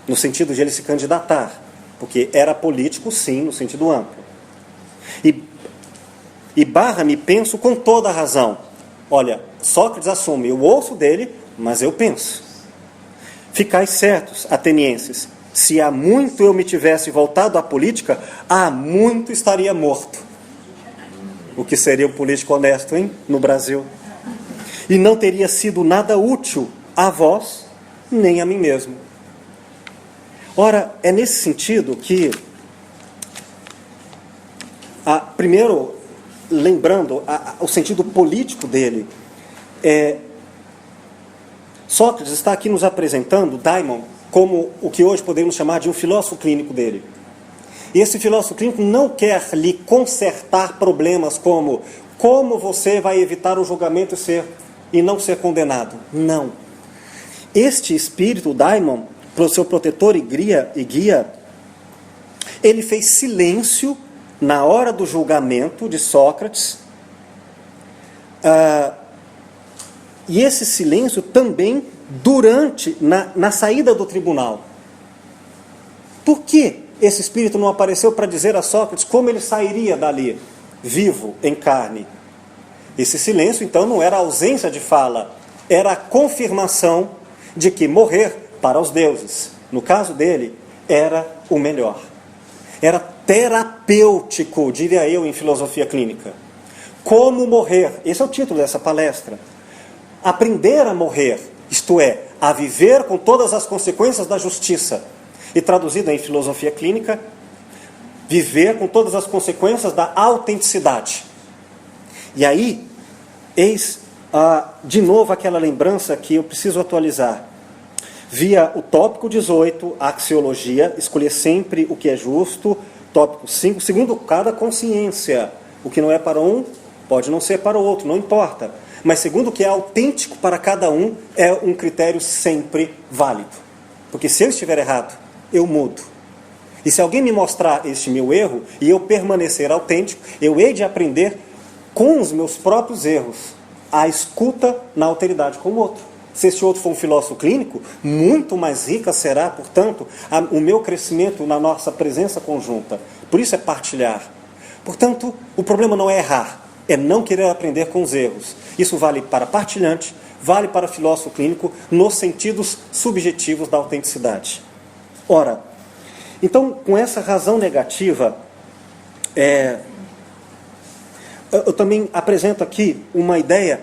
Speaker 1: no sentido de ele se candidatar, porque era político, sim, no sentido amplo. E barra-me, penso com toda a razão. Olha, Sócrates assume, eu ouço dele, mas eu penso. Ficai certos, atenienses, se há muito eu me tivesse voltado à política, há muito estaria morto. O que seria um político honesto, hein? No Brasil. E não teria sido nada útil a vós, nem a mim mesmo. Ora, é nesse sentido que, primeiro, lembrando o sentido político dele, Sócrates está aqui nos apresentando Daimon como o que hoje podemos chamar de um filósofo clínico dele. E esse filósofo clínico não quer lhe consertar problemas como você vai evitar o julgamento e não ser condenado. Não. Este espírito, Daimon, seu protetor e guia, ele fez silêncio na hora do julgamento de Sócrates, e esse silêncio também na saída do tribunal. Por que esse espírito não apareceu para dizer a Sócrates como ele sairia dali, vivo, em carne? Esse silêncio, então, não era ausência de fala, era a confirmação de que morrer para os deuses, no caso dele, era o melhor. Era terapêutico, diria eu, em filosofia clínica. Como morrer? Esse é o título dessa palestra. Aprender a morrer, isto é, a viver com todas as consequências da justiça. E traduzido em filosofia clínica, viver com todas as consequências da autenticidade. E aí, eis de novo aquela lembrança que eu preciso atualizar. Via o tópico 18, a axiologia, escolher sempre o que é justo. Tópico 5, segundo cada consciência. O que não é para um, pode não ser para o outro, não importa. Mas segundo o que é autêntico para cada um, é um critério sempre válido. Porque se eu estiver errado, eu mudo. E se alguém me mostrar este meu erro, e eu permanecer autêntico, eu hei de aprender com os meus próprios erros a escuta na alteridade com o outro. Se este outro for um filósofo clínico, muito mais rica será, portanto, o meu crescimento na nossa presença conjunta. Por isso é partilhar. Portanto, o problema não é errar, é não querer aprender com os erros. Isso vale para partilhante, vale para filósofo clínico, nos sentidos subjetivos da autenticidade. Ora, então, com essa razão negativa, eu também apresento aqui uma ideia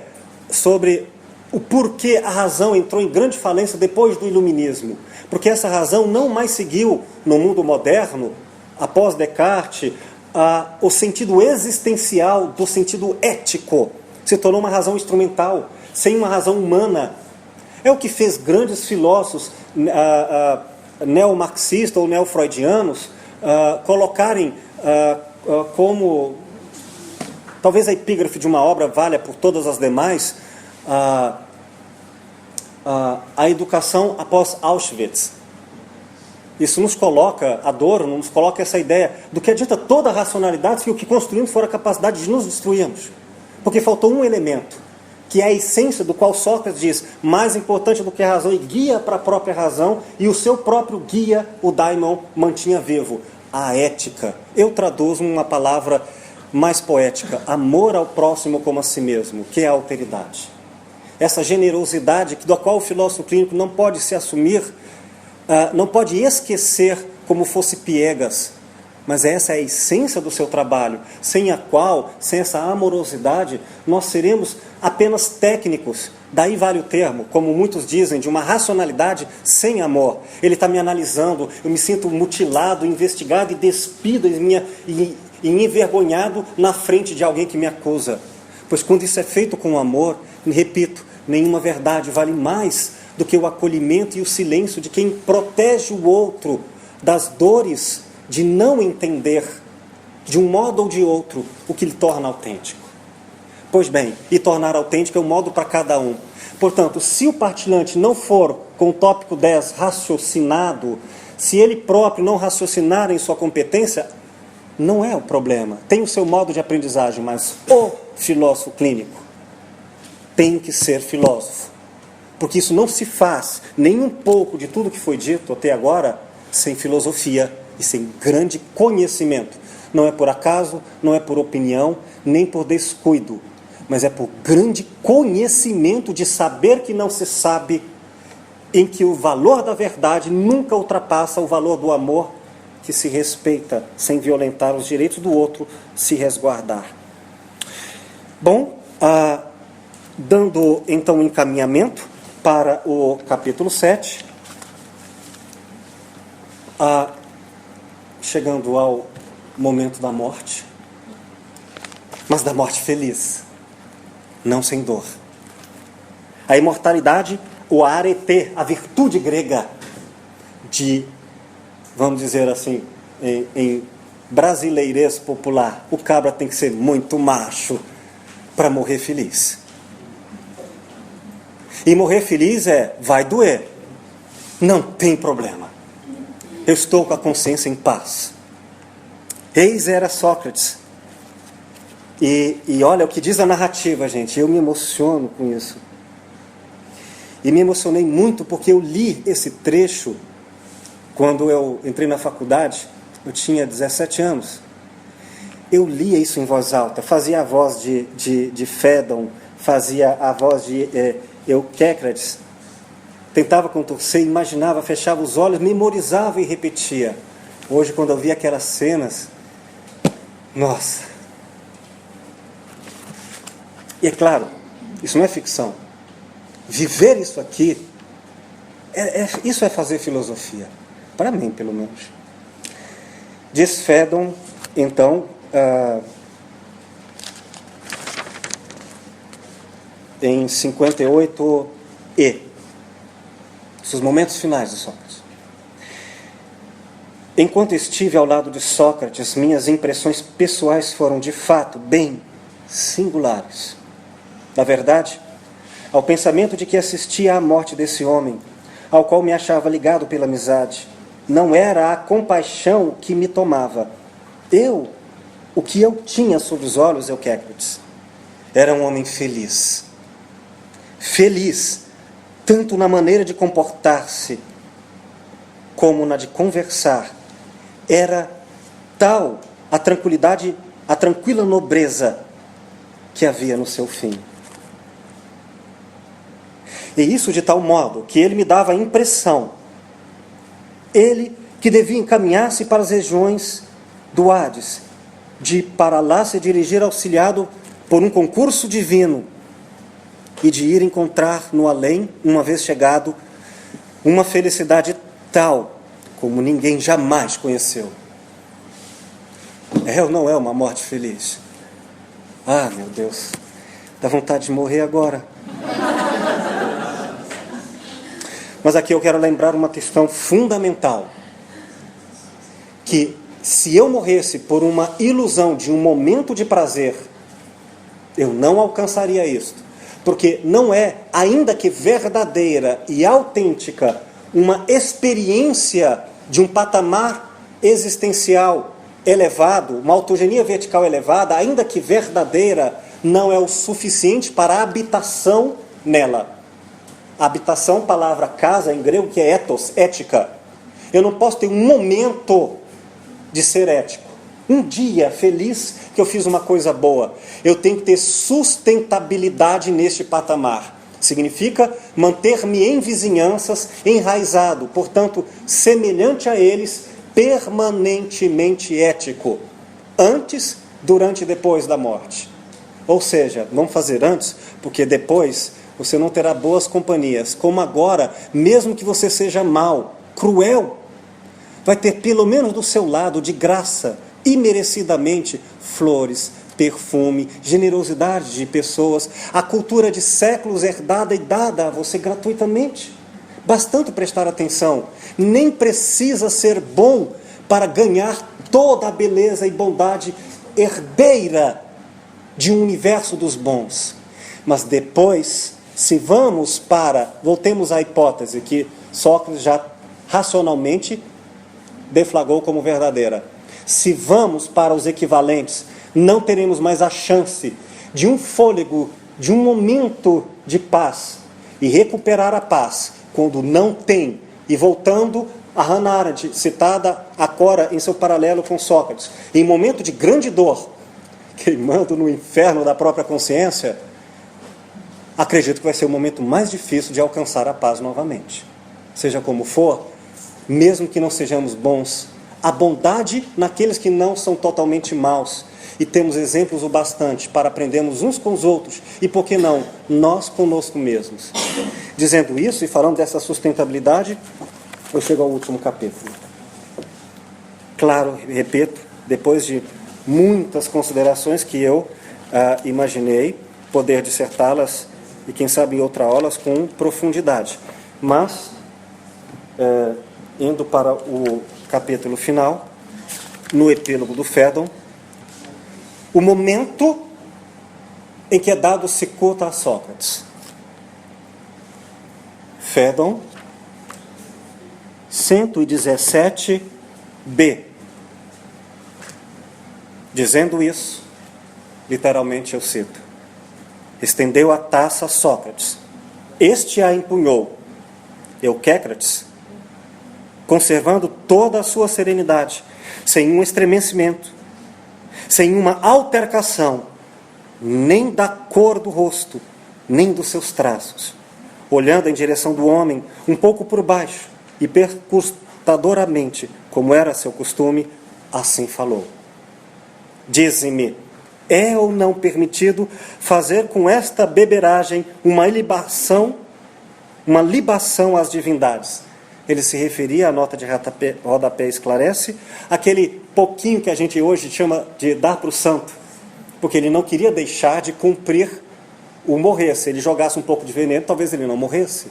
Speaker 1: sobre o porquê a razão entrou em grande falência depois do iluminismo. Porque essa razão não mais seguiu, no mundo moderno, após Descartes, o sentido existencial do sentido ético. Se tornou uma razão instrumental, sem uma razão humana. É o que fez grandes filósofos neomarxistas ou neofreudianos colocarem como... Talvez a epígrafe de uma obra valha por todas as demais, a educação após Auschwitz. Isso nos coloca, Adorno nos coloca essa ideia do que adianta toda a racionalidade se o que construímos for a capacidade de nos destruirmos. Porque faltou um elemento, que é a essência do qual Sócrates diz, mais importante do que a razão, e guia para a própria razão, e o seu próprio guia, o Daimon, mantinha vivo. A ética. Eu traduzo uma palavra mais poética, amor ao próximo como a si mesmo, que é a alteridade. Essa generosidade da qual o filósofo clínico não pode se assumir, não pode esquecer como fosse piegas, mas essa é a essência do seu trabalho, sem a qual, sem essa amorosidade, nós seremos apenas técnicos. Daí vale o termo, como muitos dizem, de uma racionalidade sem amor. Ele está me analisando, eu me sinto mutilado, investigado e despido e envergonhado na frente de alguém que me acusa. Pois quando isso é feito com amor, repito, nenhuma verdade vale mais do que o acolhimento e o silêncio de quem protege o outro das dores de não entender, de um modo ou de outro, o que lhe torna autêntico. Pois bem, e tornar autêntico é um modo para cada um. Portanto, se o partilhante não for, com o tópico 10, raciocinado, se ele próprio não raciocinar em sua competência, não é o problema. Tem o seu modo de aprendizagem, mas o filósofo clínico tem que ser filósofo. Porque isso não se faz, nem um pouco de tudo que foi dito até agora, sem filosofia e sem grande conhecimento. Não é por acaso, não é por opinião, nem por descuido, mas é por grande conhecimento de saber que não se sabe, em que o valor da verdade nunca ultrapassa o valor do amor, que se respeita sem violentar os direitos do outro, se resguardar. Bom, dando então um encaminhamento para o capítulo 7, chegando ao momento da morte, mas da morte feliz, não sem dor. A imortalidade, o arete, a virtude grega de, vamos dizer assim, em brasileirês popular, o cabra tem que ser muito macho para morrer feliz. E morrer feliz vai doer, não tem problema. Eu estou com a consciência em paz. Eis era Sócrates. E olha o que diz a narrativa, gente. Eu me emociono com isso. E me emocionei muito porque eu li esse trecho quando eu entrei na faculdade. Eu tinha 17 anos. Eu lia isso em voz alta. Fazia a voz de Fédon, fazia a voz de Euquécrates. Tentava contorcer, imaginava, fechava os olhos, memorizava e repetia. Hoje, quando eu vi aquelas cenas, nossa! E é claro, isso não é ficção. Viver isso aqui, isso é fazer filosofia. Para mim, pelo menos. Diz Fédon, então, em 58e, os momentos finais de Sócrates. Enquanto estive ao lado de Sócrates, minhas impressões pessoais foram, de fato, bem singulares. Na verdade, ao pensamento de que assistia à morte desse homem, ao qual me achava ligado pela amizade, não era a compaixão que me tomava. O que eu tinha sob os olhos, Euquécrates, era um homem feliz. Feliz, tanto na maneira de comportar-se, como na de conversar. Era tal a tranquilidade, a tranquila nobreza que havia no seu fim. E isso de tal modo que ele me dava a impressão, ele que devia encaminhar-se para as regiões do Hades, de para lá se dirigir auxiliado por um concurso divino, e de ir encontrar no além, uma vez chegado, uma felicidade tal como ninguém jamais conheceu. É ou não é uma morte feliz? Ah, meu Deus, dá vontade de morrer agora. Mas aqui eu quero lembrar uma questão fundamental, que se eu morresse por uma ilusão de um momento de prazer, eu não alcançaria isto. Porque não é, ainda que verdadeira e autêntica, uma experiência de um patamar existencial elevado, uma autogenia vertical elevada, ainda que verdadeira, não é o suficiente para a habitação nela. Habitação, palavra casa em grego, que é ethos, ética. Eu não posso ter um momento de ser ético. Um dia feliz que eu fiz uma coisa boa. Eu tenho que ter sustentabilidade neste patamar. Significa manter-me em vizinhanças, enraizado, portanto, semelhante a eles, permanentemente ético. Antes, durante e depois da morte. Ou seja, vamos fazer antes, porque depois você não terá boas companhias. Como agora, mesmo que você seja mau, cruel, vai ter pelo menos do seu lado, de graça, imerecidamente, flores, perfume, generosidade de pessoas, a cultura de séculos herdada e dada a você gratuitamente. Bastante prestar atenção. Nem precisa ser bom para ganhar toda a beleza e bondade herdeira de um universo dos bons. Mas depois, se voltemos à hipótese que Sócrates já racionalmente deflagrou como verdadeira. se vamos para os equivalentes, não teremos mais a chance de um fôlego, de um momento de paz, e recuperar a paz quando não tem. E voltando a Hannah Arendt, citada agora em seu paralelo com Sócrates, em momento de grande dor, queimando no inferno da própria consciência, acredito que vai ser o momento mais difícil de alcançar a paz novamente. Seja como for, mesmo que não sejamos bons, a bondade naqueles que não são totalmente maus, e temos exemplos o bastante para aprendermos uns com os outros, e por que não, nós conosco mesmos. Dizendo isso e falando dessa sustentabilidade, eu chego ao último capítulo. Claro, repito, depois de muitas considerações que eu imaginei poder dissertá-las, e quem sabe em outras aulas com profundidade. Mas, indo para o capítulo final, no epílogo do Phaedon, o momento em que é dado cicuta a Sócrates. Phaedon 117b. Dizendo isso, literalmente eu cito: estendeu a taça a Sócrates. Este a empunhou. Euquécrates, conservando toda a sua serenidade, sem um estremecimento, sem uma altercação, nem da cor do rosto, nem dos seus traços, olhando em direção do homem, um pouco por baixo, e percustadoramente, como era seu costume, assim falou: dize-me, é ou não permitido fazer com esta beberagem uma libação às divindades? Ele se referia, a nota de rodapé esclarece, aquele pouquinho que a gente hoje chama de dar para o santo, porque ele não queria deixar de cumprir o morrer. Se ele jogasse um pouco de veneno, talvez ele não morresse.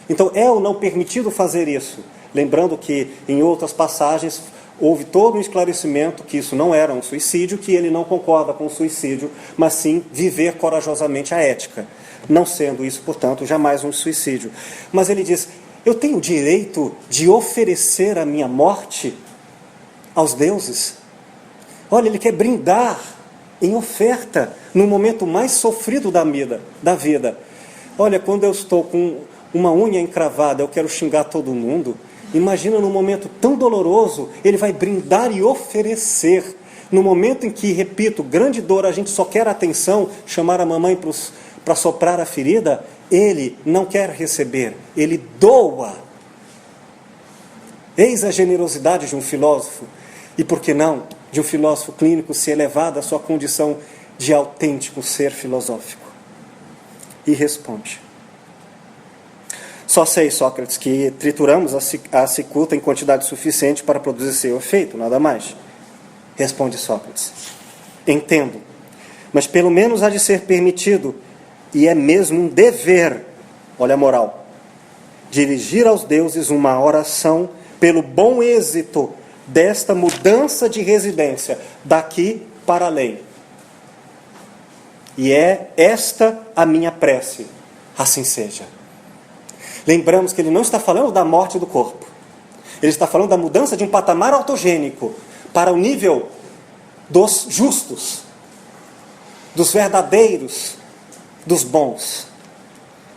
Speaker 1: Então, é ou não permitido fazer isso? Lembrando que, em outras passagens, houve todo um esclarecimento que isso não era um suicídio, que ele não concorda com o suicídio, mas sim viver corajosamente a ética. Não sendo isso, portanto, jamais um suicídio. Mas ele diz: eu tenho o direito de oferecer a minha morte aos deuses? Olha, ele quer brindar em oferta no momento mais sofrido da vida. Olha, quando eu estou com uma unha encravada, eu quero xingar todo mundo. Imagina num momento tão doloroso, ele vai brindar e oferecer. No momento em que, repito, grande dor, a gente só quer atenção, chamar a mamãe para soprar a ferida, ele não quer receber, ele doa. Eis a generosidade de um filósofo, e por que não, de um filósofo clínico se elevar à sua condição de autêntico ser filosófico. E responde: só sei, Sócrates, que trituramos a cicuta em quantidade suficiente para produzir seu efeito, nada mais. Responde Sócrates: entendo, mas pelo menos há de ser permitido, e é mesmo um dever, olha a moral, dirigir aos deuses uma oração pelo bom êxito desta mudança de residência, daqui para além. E é esta a minha prece, assim seja. Lembramos que ele não está falando da morte do corpo. Ele está falando da mudança de um patamar autogênico para o nível dos justos, dos verdadeiros, dos bons.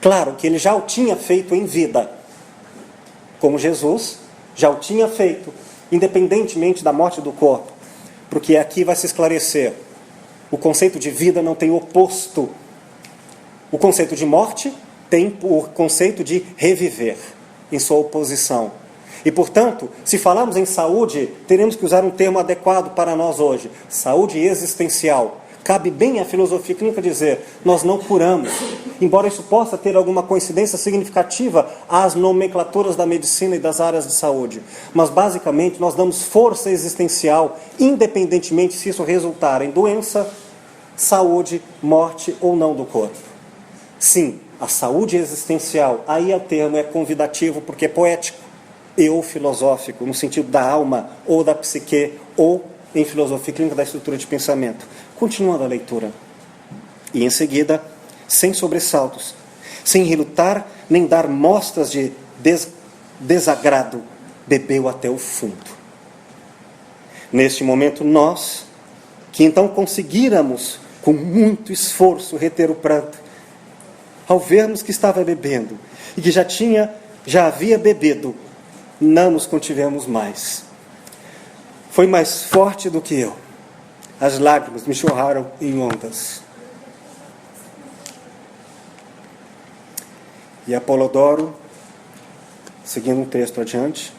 Speaker 1: Claro que ele já o tinha feito em vida, como Jesus já o tinha feito, independentemente da morte do corpo, porque aqui vai se esclarecer: o conceito de vida não tem oposto. O conceito de morte tem o conceito de reviver em sua oposição. E, portanto, se falarmos em saúde, teremos que usar um termo adequado para nós hoje: saúde existencial. Cabe bem à filosofia clínica dizer: nós não curamos, embora isso possa ter alguma coincidência significativa às nomenclaturas da medicina e das áreas de saúde. Mas, basicamente, nós damos força existencial, independentemente se isso resultar em doença, saúde, morte ou não do corpo. Sim, a saúde existencial, aí o termo é convidativo porque é poético e ou filosófico, no sentido da alma ou da psique, ou em filosofia clínica da estrutura de pensamento. Continuando a leitura. E em seguida, sem sobressaltos, sem relutar nem dar mostras de desagrado, bebeu até o fundo. Neste momento, nós, que então conseguíramos, com muito esforço, reter o pranto, ao vermos que estava bebendo e que já havia bebido, não nos contivemos mais. Foi mais forte do que eu. As lágrimas me jorraram em ondas. E Apolodoro, seguindo um texto adiante,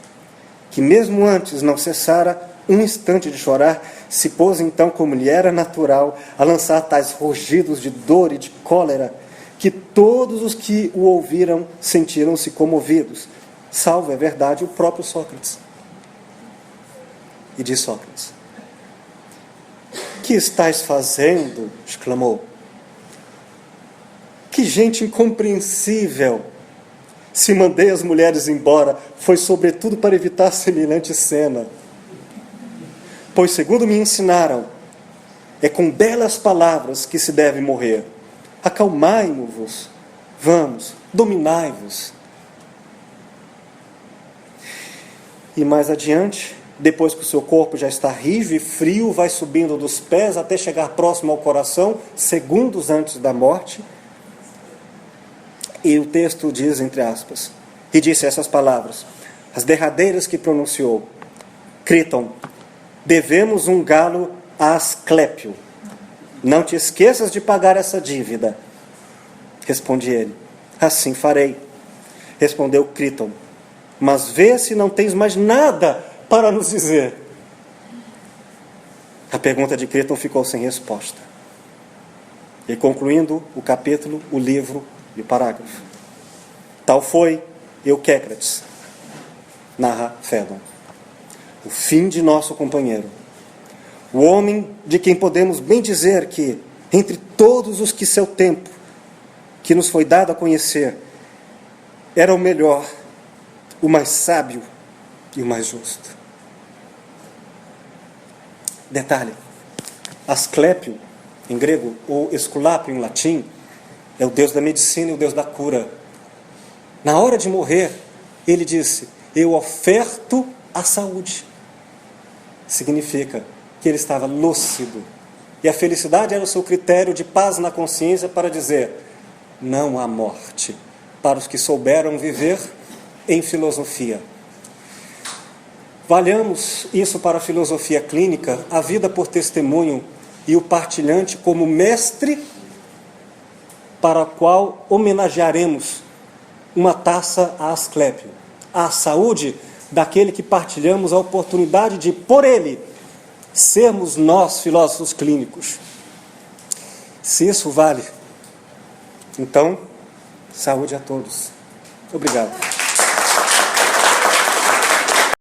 Speaker 1: que mesmo antes não cessara um instante de chorar, se pôs então, como lhe era natural, a lançar tais rugidos de dor e de cólera, que todos os que o ouviram sentiram-se comovidos, salvo, é verdade, o próprio Sócrates. E diz Sócrates: "Que estáis fazendo?" exclamou. "Que gente incompreensível! Se mandei as mulheres embora, foi sobretudo para evitar semelhante cena. Pois, segundo me ensinaram, é com belas palavras que se deve morrer. Acalmai-vos, vamos, dominai-vos." E mais adiante, depois que o seu corpo já está rijo e frio, vai subindo dos pés até chegar próximo ao coração, segundos antes da morte. E o texto diz, entre aspas, e disse essas palavras, as derradeiras que pronunciou: "Críton, devemos um galo a Asclépio. Não te esqueças de pagar essa dívida." Responde ele: "Assim farei." Respondeu Críton: "Mas vê se não tens mais nada para nos dizer." A pergunta de Críton ficou sem resposta. E concluindo o capítulo, o livro e o parágrafo. Tal foi Euquécrates, narra Fédon, o fim de nosso companheiro. O homem de quem podemos bem dizer que, entre todos os que seu tempo, que nos foi dado a conhecer, era o melhor, o mais sábio e o mais justo. Detalhe: Asclépio, em grego, ou Esculápio, em latim, é o deus da medicina e o deus da cura. Na hora de morrer, ele disse: "Eu oferto a saúde." Significa que ele estava lúcido. E a felicidade era o seu critério de paz na consciência para dizer: não há morte para os que souberam viver em filosofia. Valhamos isso para a filosofia clínica, a vida por testemunho e o partilhante como mestre para o qual homenagearemos uma taça a Asclépio, a saúde daquele que partilhamos a oportunidade de, por ele, sermos nós filósofos clínicos. Se isso vale, então, saúde a todos. Obrigado.